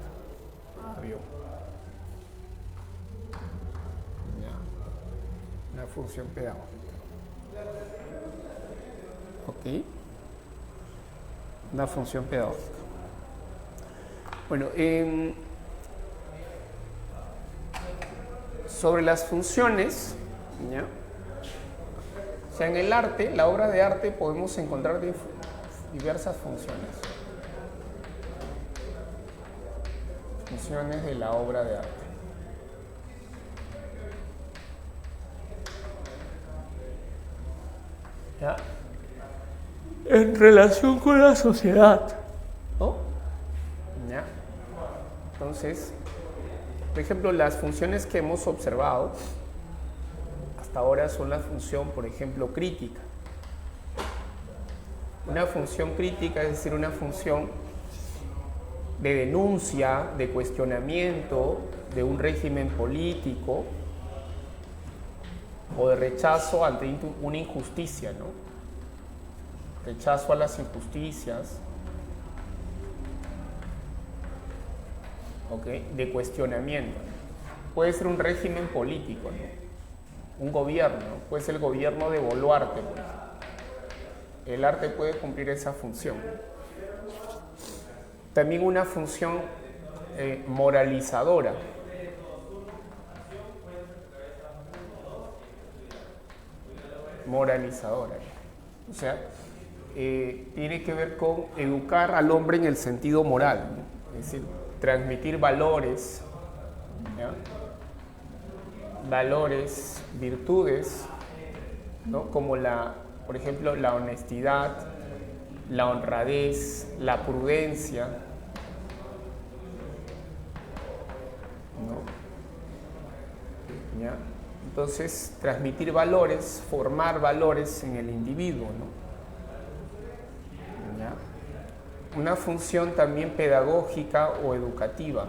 Una función pedagógica. ¿Ok? Una función pedagógica. Bueno, sobre las funciones, ¿ya? O sea, en el arte, la obra de arte, podemos encontrar diversas funciones. Funciones de la obra de arte. ¿Ya? En relación con la sociedad, ¿no? ¿Ya? Entonces, por ejemplo, las funciones que hemos observado hasta ahora son la función, por ejemplo, crítica. Una función crítica es decir, una función de denuncia, de cuestionamiento de un régimen político o de rechazo ante una injusticia, ¿no? Rechazo a las injusticias. ¿Okay? De cuestionamiento. Puede ser un régimen político, ¿no? Un gobierno, puede ser el gobierno de Boluarte, por ejemplo. El arte puede cumplir esa función. También una función moralizadora. Moralizadora. O sea, tiene que ver con educar al hombre en el sentido moral, ¿no? Es decir, transmitir valores, ¿ya? Valores, virtudes, ¿no? Como por ejemplo, la honestidad, la honradez, la prudencia, ¿no? ¿Ya? Entonces, transmitir valores, formar valores en el individuo, ¿no? ¿Ya? Una función también pedagógica o educativa.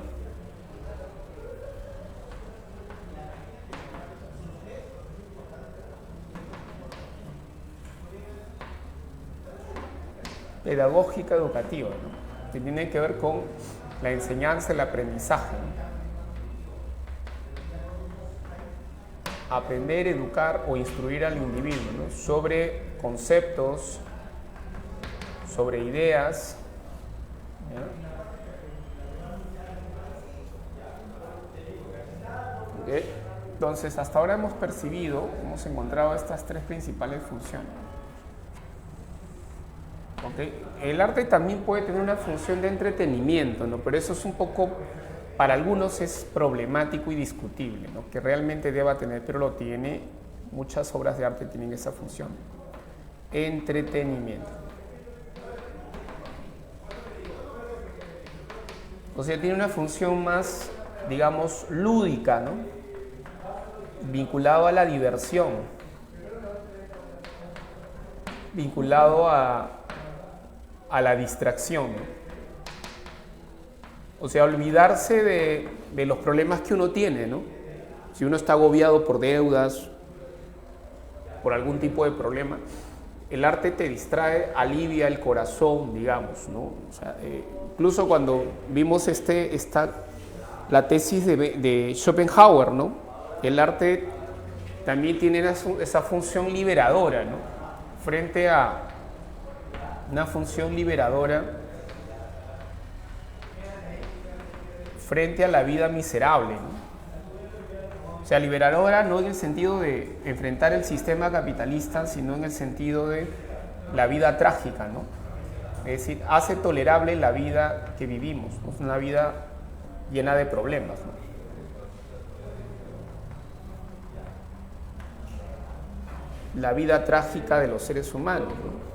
Pedagógica educativa, ¿no? Que tiene que ver con la enseñanza, el aprendizaje, ¿no? Aprender, educar o instruir al individuo, ¿no? Sobre conceptos, sobre ideas, ¿ya? ¿Okay? Entonces, hasta ahora hemos encontrado estas tres principales funciones. ¿Okay? El arte también puede tener una función de entretenimiento, ¿no? Pero eso es un poco, para algunos es problemático y discutible, ¿no? Que realmente deba tener, pero lo tiene. Muchas obras de arte tienen esa función. Entretenimiento. O sea, tiene una función más, digamos, lúdica, ¿no? Vinculado a la diversión, vinculado a la distracción, ¿no? O sea, olvidarse de los problemas que uno tiene, ¿no? Si uno está agobiado por deudas, por algún tipo de problema, el arte te distrae, alivia el corazón, digamos, ¿no? O sea, incluso cuando vimos la tesis de Schopenhauer, ¿no? El arte también tiene esa función liberadora, ¿no? Frente a una función liberadora frente a la vida miserable, ¿no? O sea, liberadora no en el sentido de enfrentar el sistema capitalista, sino en el sentido de la vida trágica, ¿no? Es decir, hace tolerable la vida que vivimos, ¿no? Es una vida llena de problemas, ¿no? La vida trágica de los seres humanos, ¿no?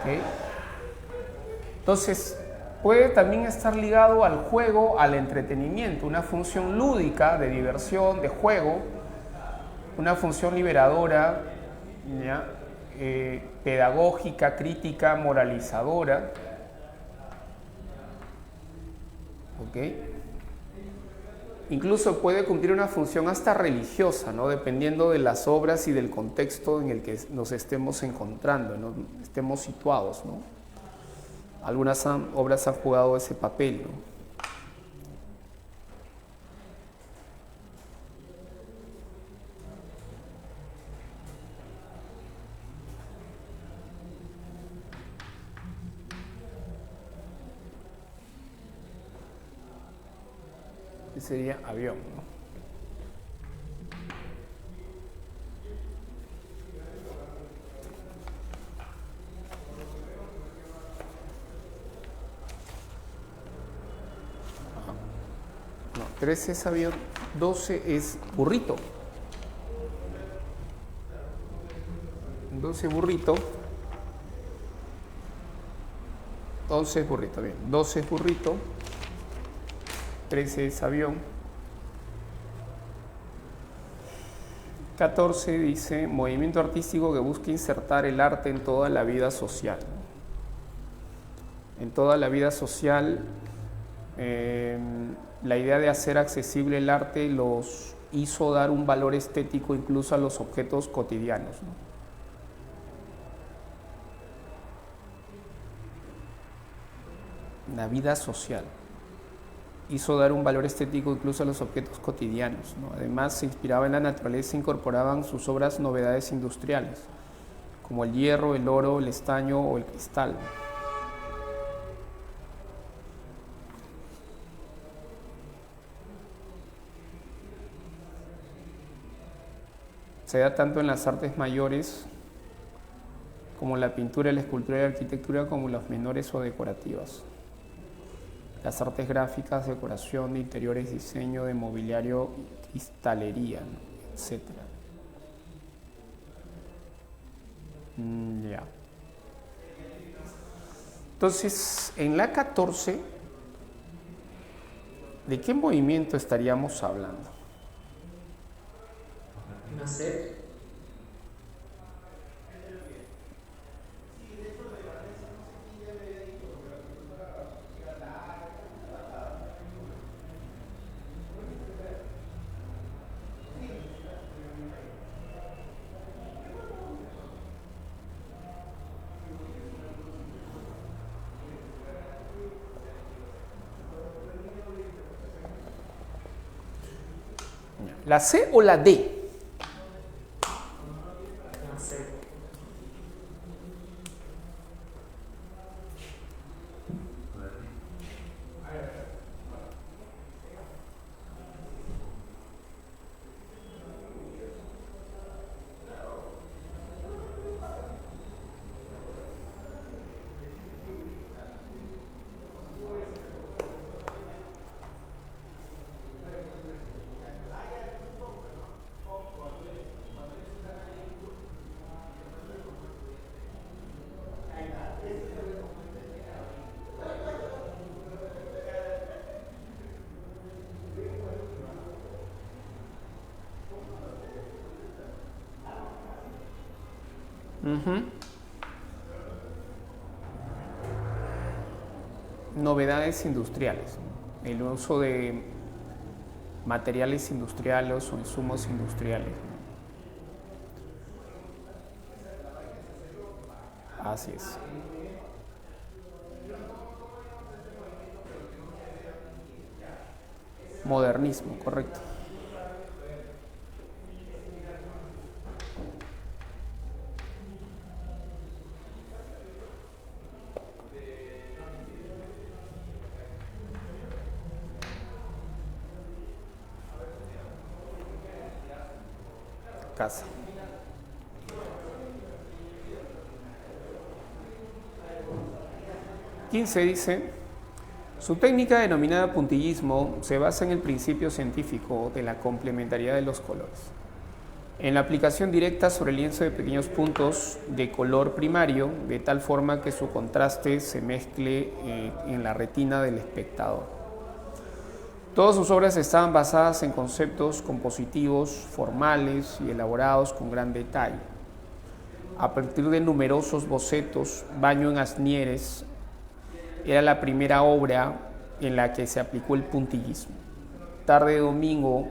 ¿Okay? Entonces, puede también estar ligado al juego, al entretenimiento, una función lúdica de diversión, de juego, una función liberadora, ¿ya? Pedagógica, crítica, moralizadora. ¿Okay? Incluso puede cumplir una función hasta religiosa, ¿no? Dependiendo de las obras y del contexto en el que nos estemos encontrando, ¿no? Estemos situados, ¿no? Algunas obras han jugado ese papel, ¿no? Sería avión, ¿no? No, 13 es avión, 12 es burrito. 12 burrito. 11 es burrito, bien. 12 es burrito. 13 es avión. 14 dice movimiento artístico que busca insertar el arte en toda la vida social. En toda la vida social, la idea de hacer accesible el arte los hizo dar un valor estético incluso a los objetos cotidianos, ¿no? La vida social hizo dar un valor estético incluso a los objetos cotidianos, ¿no? Además, se inspiraba en la naturaleza e incorporaban sus obras novedades industriales, como el hierro, el oro, el estaño o el cristal. Se da tanto en las artes mayores como la pintura, la escultura y la arquitectura, como las menores o decorativas. Las artes gráficas, decoración de interiores, diseño de mobiliario, cristalería, ¿no? Etc. Ya. Entonces, en la 14, ¿de qué movimiento estaríamos hablando? Nacer. ¿La C o la D? Nacer. Novedades industriales. El uso de materiales industriales o insumos industriales. Así es. Modernismo, correcto. Casa. Quince dice, su técnica denominada puntillismo se basa en el principio científico de la complementariedad de los colores, en la aplicación directa sobre el lienzo de pequeños puntos de color primario, de tal forma que su contraste se mezcle en la retina del espectador. Todas sus obras estaban basadas en conceptos compositivos, formales y elaborados con gran detalle. A partir de numerosos bocetos, Baño en Asnieres era la primera obra en la que se aplicó el puntillismo. Tarde de Domingo,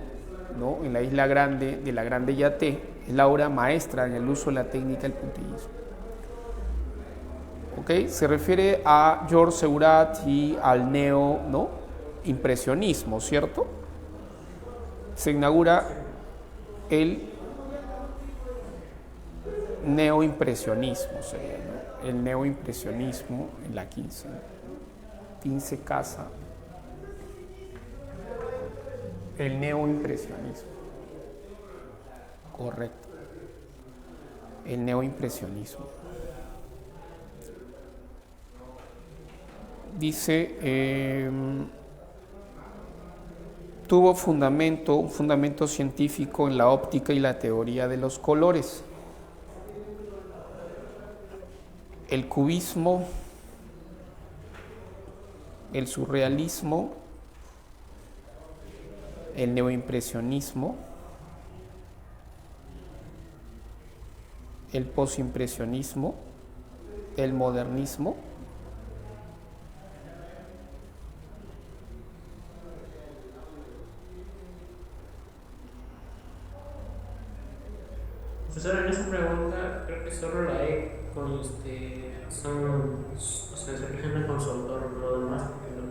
¿no?, en la Isla Grande de la Grande Yaté, es la obra maestra en el uso de la técnica del puntillismo. ¿Okay? Se refiere a Georges Seurat y al impresionismo, ¿cierto? Se inaugura el neoimpresionismo, sería, ¿no? El neoimpresionismo en la 15. 15 casa. El neoimpresionismo. Correcto. El neoimpresionismo. Dice, tuvo un fundamento científico en la óptica y la teoría de los colores. El cubismo, el surrealismo, el neoimpresionismo, el posimpresionismo, el modernismo, Profesor, en esa pregunta creo que solo la E son, o sea, se presenta con su autor, lo demás, pero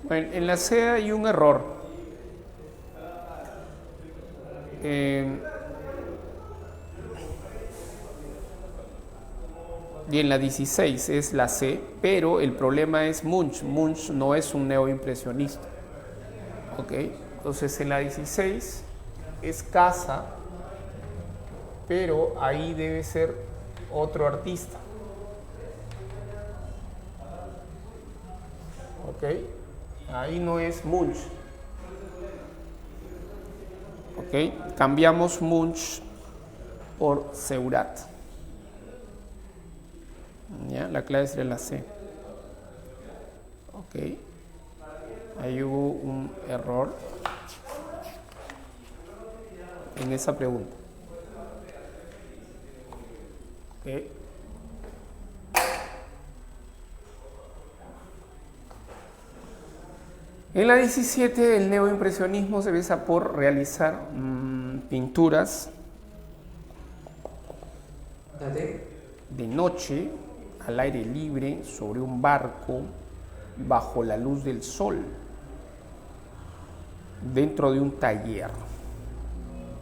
bueno, en la C hay un error. Y en la 16 es la C, pero el problema es Munch. Munch no es un neoimpresionista. ¿Ok? Entonces en la 16 es casa, pero ahí debe ser otro artista. ¿Ok? Ahí no es Munch. ¿Ok? Cambiamos Munch por Seurat. ¿Ya? La clave sería la C. Ok. Ahí hubo un error en esa pregunta. Ok. En la 17 el neoimpresionismo se basa por realizar pinturas de noche, al aire libre, sobre un barco, bajo la luz del sol, dentro de un taller.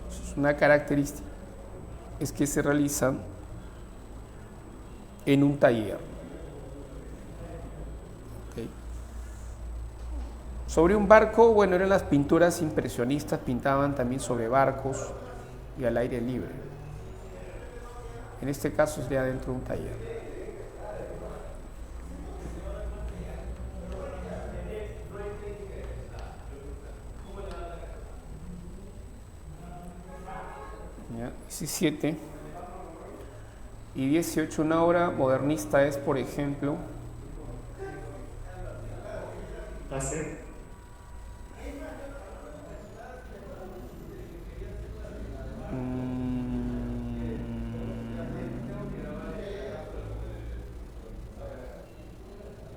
Es una característica, es que se realizan en un taller. Okay. Sobre un barco, bueno, eran las pinturas impresionistas, pintaban también sobre barcos y al aire libre. En este caso sería dentro de un taller. ¿Ya? 17 y 18, una obra modernista es, por ejemplo, La C.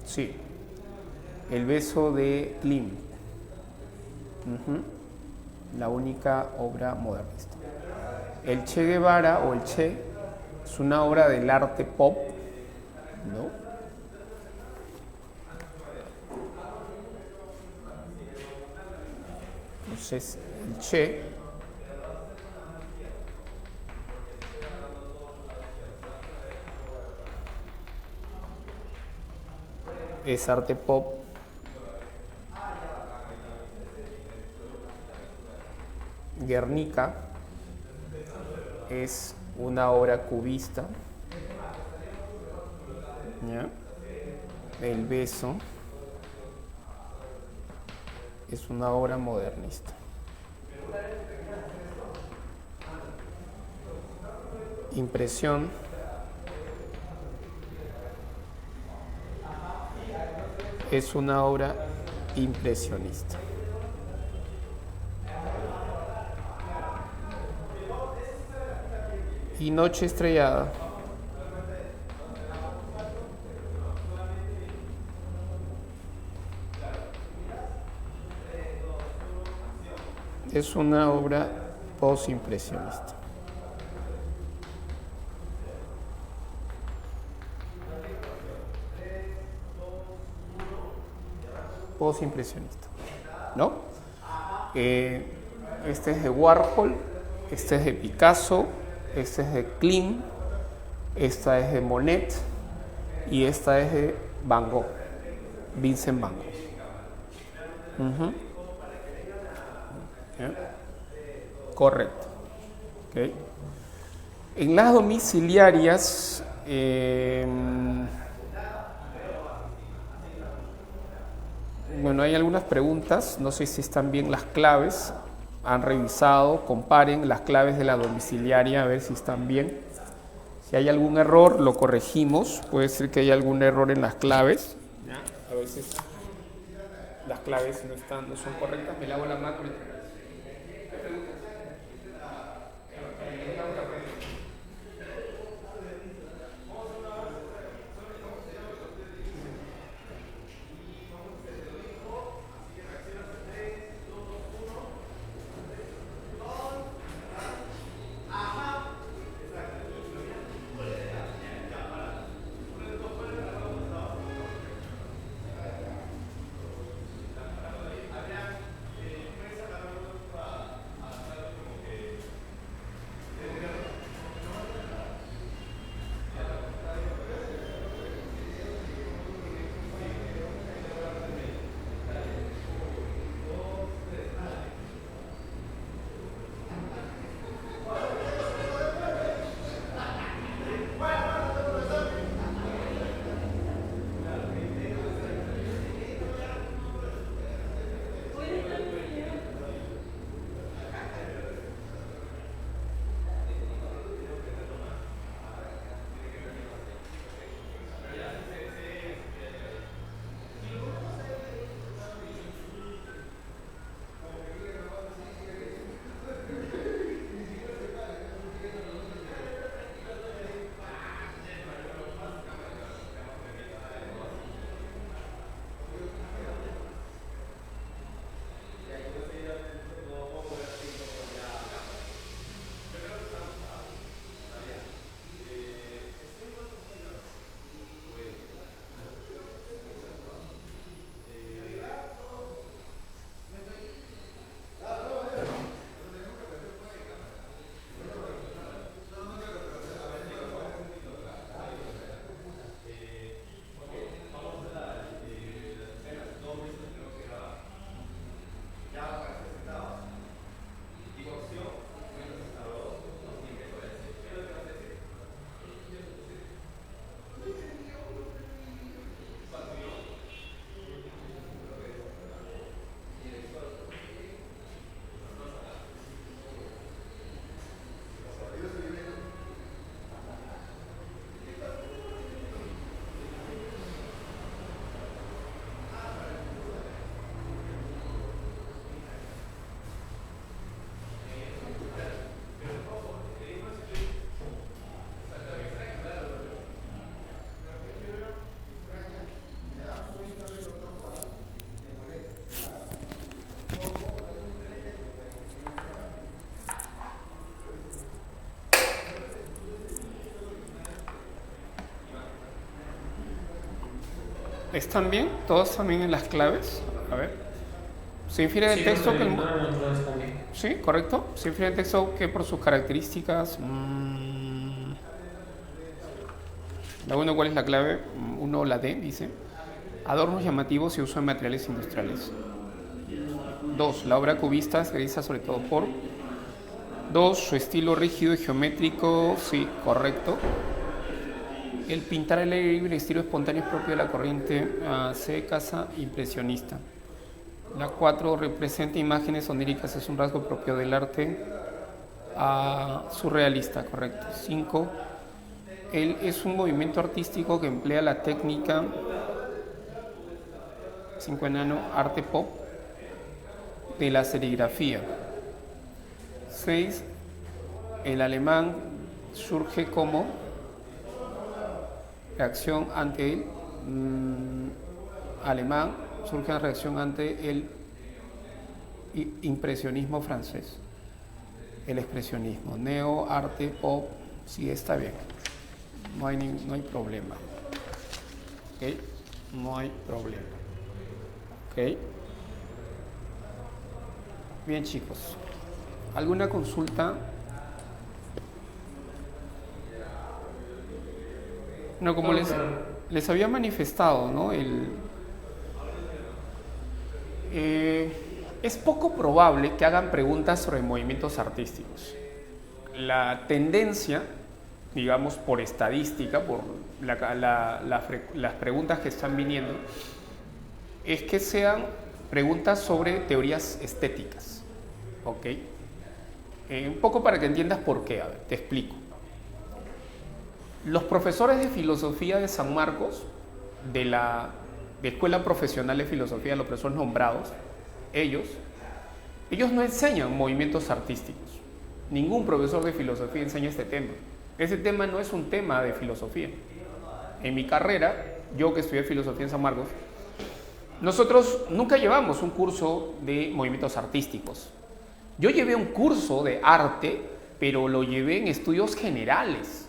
Sí, El beso de Klimt. La única obra modernista. El Che Guevara o el Che es una obra del arte pop, ¿no? Entonces, el Che es arte pop. Guernica es una obra cubista. ¿Ya? El beso es una obra modernista. Impresión es una obra impresionista. Y Noche estrellada es una obra postimpresionista. Postimpresionista, ¿no? Este es de Warhol, este es de Picasso, este es de Klimt, esta es de Monet y esta es de Van Gogh, Vincent Van Gogh. ¿Ya? Correcto. Okay. En las domiciliarias, bueno, hay algunas preguntas, no sé si están bien las claves, han revisado, comparen las claves de la domiciliaria a ver si están bien. Si hay algún error, lo corregimos, puede ser que haya algún error en las claves. ¿Ya? A veces las claves no son correctas, me lavo la mano. ¿Están bien? ¿Todos están bien en las claves? A ver. Se infiere del Sí, texto que... no, está bien. Sí, correcto. Se infiere del texto que por sus características... La 1, ¿cuál es la clave? 1, la D, dice. Adornos llamativos y uso de materiales industriales. 2, la obra cubista se realiza sobre todo por... 2, su estilo rígido y geométrico, sí, correcto. El pintar al aire libre, estilo espontáneo es propio de la corriente C, casa impresionista. La 4, representa imágenes oníricas, es un rasgo propio del arte surrealista, correcto. 5, él es un movimiento artístico que emplea la técnica 5 enano, arte pop de la serigrafía. 6, el alemán surge como reacción ante el alemán, surge en reacción ante el impresionismo francés, el expresionismo, neo, arte, pop, sí está bien, no hay problema, ¿ok? No hay problema, ¿ok? Bien, chicos, ¿alguna consulta? No, como les había manifestado, ¿no? Es poco probable que hagan preguntas sobre movimientos artísticos. La tendencia, digamos, por estadística, por las preguntas que están viniendo, es que sean preguntas sobre teorías estéticas, ¿ok? Un poco para que entiendas por qué, a ver, te explico. Los profesores de filosofía de San Marcos, de la Escuela Profesional de Filosofía, los profesores nombrados, ellos no enseñan movimientos artísticos. Ningún profesor de filosofía enseña este tema. Ese tema no es un tema de filosofía. En mi carrera, yo que estudié filosofía en San Marcos, nosotros nunca llevamos un curso de movimientos artísticos. Yo llevé un curso de arte, pero lo llevé en estudios generales.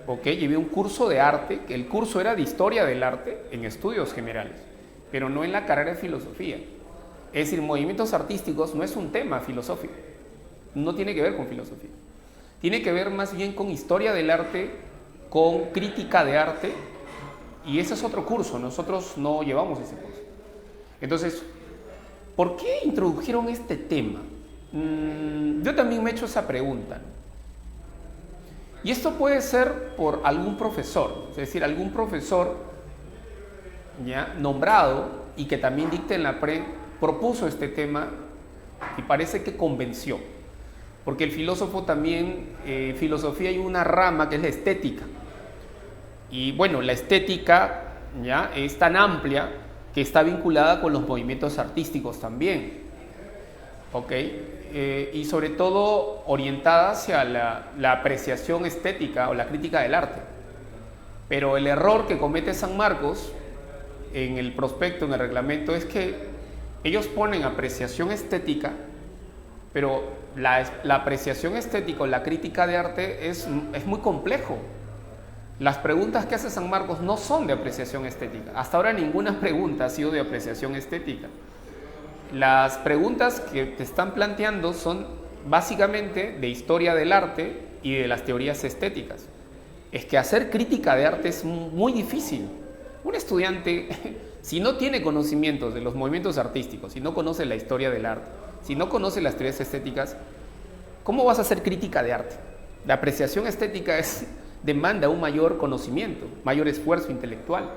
¿Ok? Llevé un curso de arte, que el curso era de historia del arte en estudios generales, pero no en la carrera de filosofía. Es decir, movimientos artísticos no es un tema filosófico, no tiene que ver con filosofía. Tiene que ver más bien con historia del arte, con crítica de arte, y ese es otro curso, nosotros no llevamos ese curso. Entonces, ¿por qué introdujeron este tema? Yo también me he hecho esa pregunta, ¿no? Y esto puede ser por algún profesor, es decir, algún profesor ya nombrado y que también dicta en la pre, propuso este tema y parece que convenció. Porque el filósofo también, filosofía hay una rama que es la estética. Y bueno, la estética ya es tan amplia que está vinculada con los movimientos artísticos también. ¿Ok? Y sobre todo orientada hacia la apreciación estética o la crítica del arte. Pero el error que comete San Marcos en el prospecto, en el reglamento, es que ellos ponen apreciación estética, pero la apreciación estética o la crítica de arte es muy complejo. Las preguntas que hace San Marcos no son de apreciación estética. Hasta ahora ninguna pregunta ha sido de apreciación estética. Las preguntas que te están planteando son básicamente de historia del arte y de las teorías estéticas. Es que hacer crítica de arte es muy difícil. Un estudiante, si no tiene conocimientos de los movimientos artísticos, si no conoce la historia del arte, si no conoce las teorías estéticas, ¿cómo vas a hacer crítica de arte? La apreciación estética demanda un mayor conocimiento, mayor esfuerzo intelectual.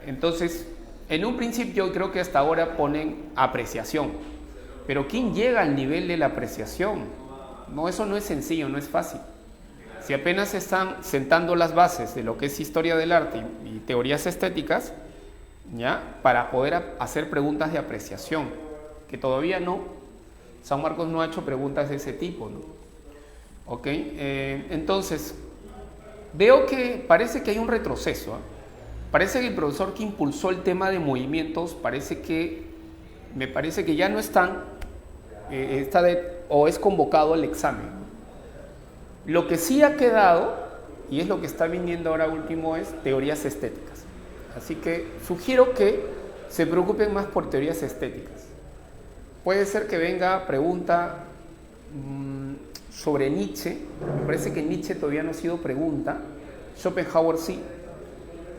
Entonces, en un principio creo que hasta ahora ponen apreciación, pero ¿quién llega al nivel de la apreciación? No, eso no es sencillo, no es fácil. Si apenas están sentando las bases de lo que es historia del arte y teorías estéticas, ¿ya? Para poder hacer preguntas de apreciación, que todavía no, San Marcos no ha hecho preguntas de ese tipo, ¿no? ¿Ok? Entonces, veo que parece que hay un retroceso, ¿eh? Parece que el profesor que impulsó el tema de movimientos me parece que ya no están, o es convocado al examen. Lo que sí ha quedado, y es lo que está viniendo ahora último, es teorías estéticas. Así que sugiero que se preocupen más por teorías estéticas. Puede ser que venga pregunta sobre Nietzsche. Me parece que Nietzsche todavía no ha sido pregunta. Schopenhauer sí.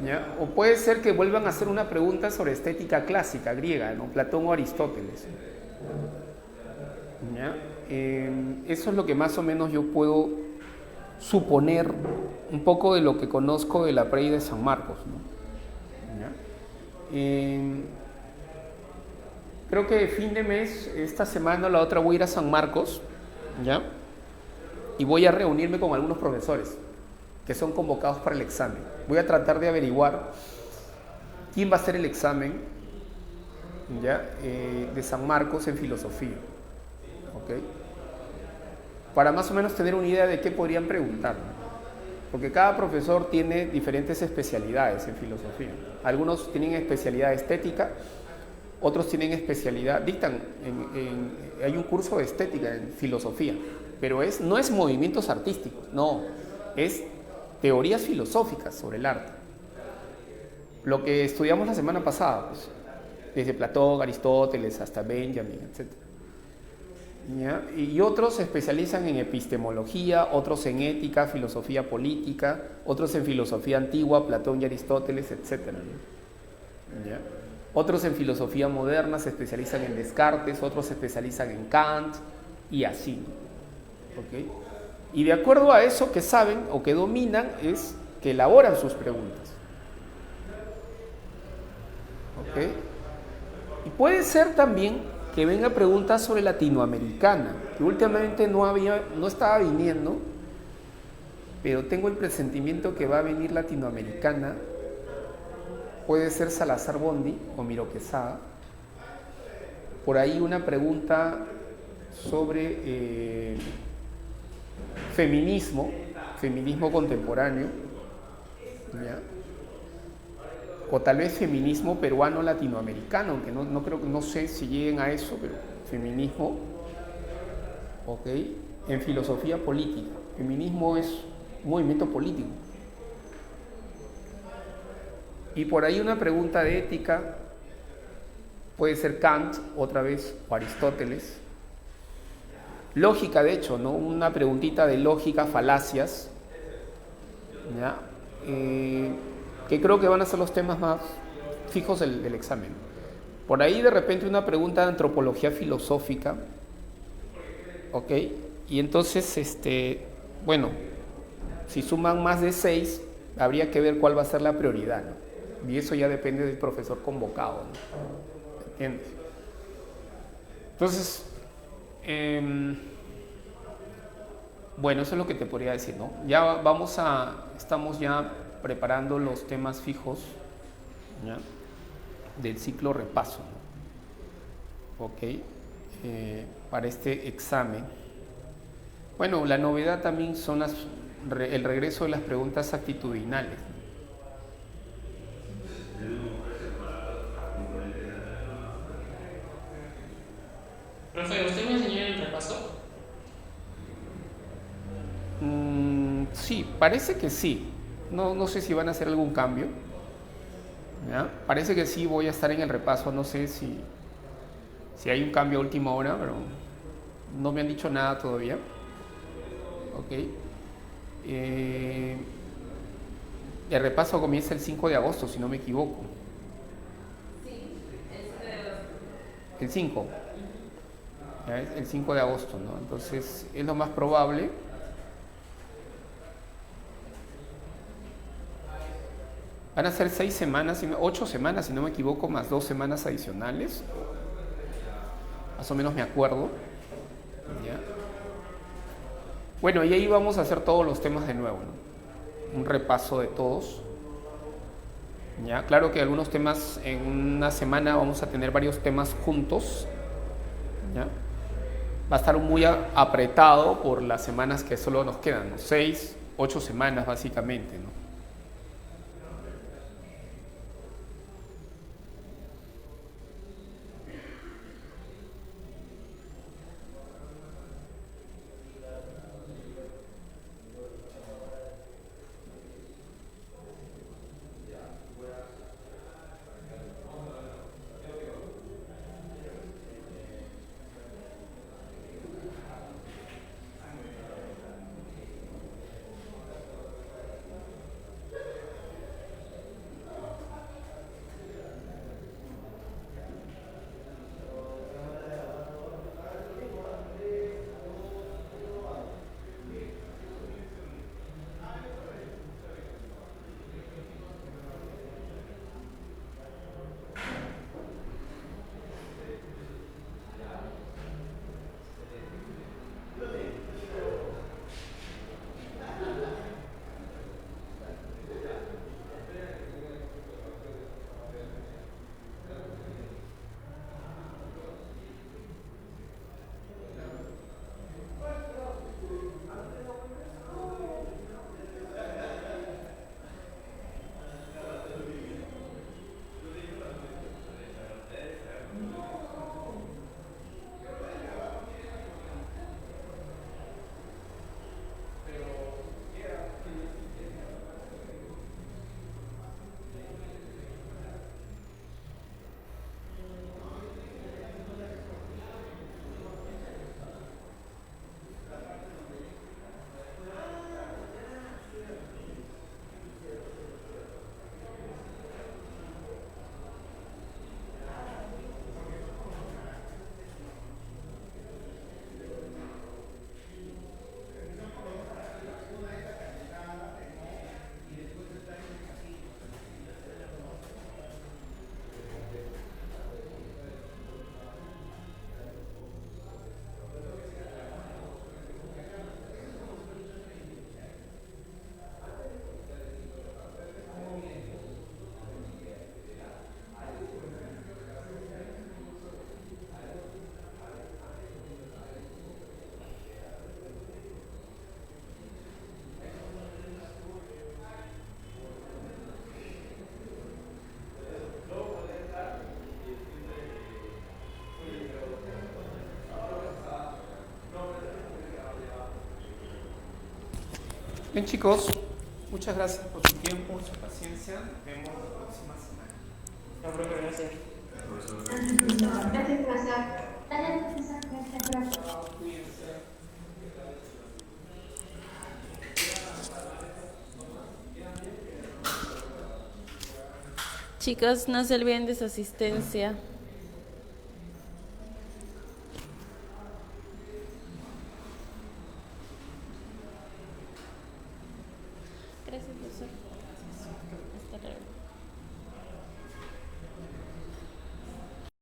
¿Ya? O puede ser que vuelvan a hacer una pregunta sobre estética clásica griega, ¿no? Platón o Aristóteles. ¿Ya? Eso es lo que más o menos yo puedo suponer un poco de lo que conozco de la Prey de San Marcos, ¿no? ¿Ya? Creo que fin de mes, esta semana o la otra, voy a ir a San Marcos, ¿ya? Y voy a reunirme con algunos profesores que son convocados para el examen. Voy a tratar de averiguar quién va a hacer el examen, ¿ya? De San Marcos en filosofía, ¿ok? Para más o menos tener una idea de qué podrían preguntar, ¿no? Porque cada profesor tiene diferentes especialidades en filosofía. Algunos tienen especialidad estética, otros tienen especialidad, hay un curso de estética en filosofía, pero no es movimientos artísticos, no, es teorías filosóficas sobre el arte. Lo que estudiamos la semana pasada, pues, desde Platón, Aristóteles hasta Benjamin, etc. ¿Ya? Y otros se especializan en epistemología, otros en ética, filosofía política, otros en filosofía antigua, Platón y Aristóteles, etc. ¿Ya? Otros en filosofía moderna se especializan en Descartes, otros se especializan en Kant y así. ¿Okay? Y de acuerdo a eso que saben o que dominan es que elaboran sus preguntas. ¿Okay? Y puede ser también que venga preguntas sobre latinoamericana, que últimamente no estaba viniendo, pero tengo el presentimiento que va a venir latinoamericana. Puede ser Salazar Bondi o Miro Quesada. Por ahí una pregunta sobre feminismo contemporáneo, ¿ya? O tal vez feminismo peruano latinoamericano, aunque no sé si lleguen a eso, pero feminismo, ¿ok? En filosofía política. Feminismo es un movimiento político. Y por ahí una pregunta de ética, puede ser Kant, otra vez, o Aristóteles. Lógica, de hecho, ¿no? Una preguntita de lógica, falacias, ¿ya? Que creo que van a ser los temas más fijos del examen. Por ahí de repente una pregunta de antropología filosófica, ¿ok? Y entonces, bueno, si suman más de 6, habría que ver cuál va a ser la prioridad, ¿no? Y eso ya depende del profesor convocado, ¿no? ¿Entiendes? Entonces, bueno, eso es lo que te podría decir, ¿no? Ya estamos ya preparando los temas fijos, ¿ya? Del ciclo repaso, ¿no? ¿Ok? Para este examen. Bueno, la novedad también son el regreso de las preguntas actitudinales. Profe, ¿usted me enseñó el repaso? Sí, parece que sí. No sé si van a hacer algún cambio, ¿ya? Parece que sí voy a estar en el repaso. No sé si hay un cambio a última hora, pero no me han dicho nada todavía. Ok. El repaso comienza el 5 de agosto, si no me equivoco. Sí, el 5 de agosto. El 5. ¿Ya? El 5 de agosto, ¿no? Entonces es lo más probable. Van a ser 6 semanas, 8 semanas, si no me equivoco, más 2 semanas adicionales. Más o menos me acuerdo. ¿Ya? Bueno, y ahí vamos a hacer todos los temas de nuevo, ¿no? Un repaso de todos. ¿Ya? Claro que algunos temas en una semana vamos a tener varios temas juntos. ¿Ya? Va a estar muy apretado por las semanas que solo nos quedan, ¿no? 6, 8 semanas básicamente, ¿no? Bien, chicos, muchas gracias por su tiempo, por su paciencia. Nos vemos la próxima semana. No, profe, gracias. Gracias, profesor. Gracias, profesor. Gracias, profesor. Chao, cuídense. Chicos, no se olviden de su asistencia. Gracias, profesor.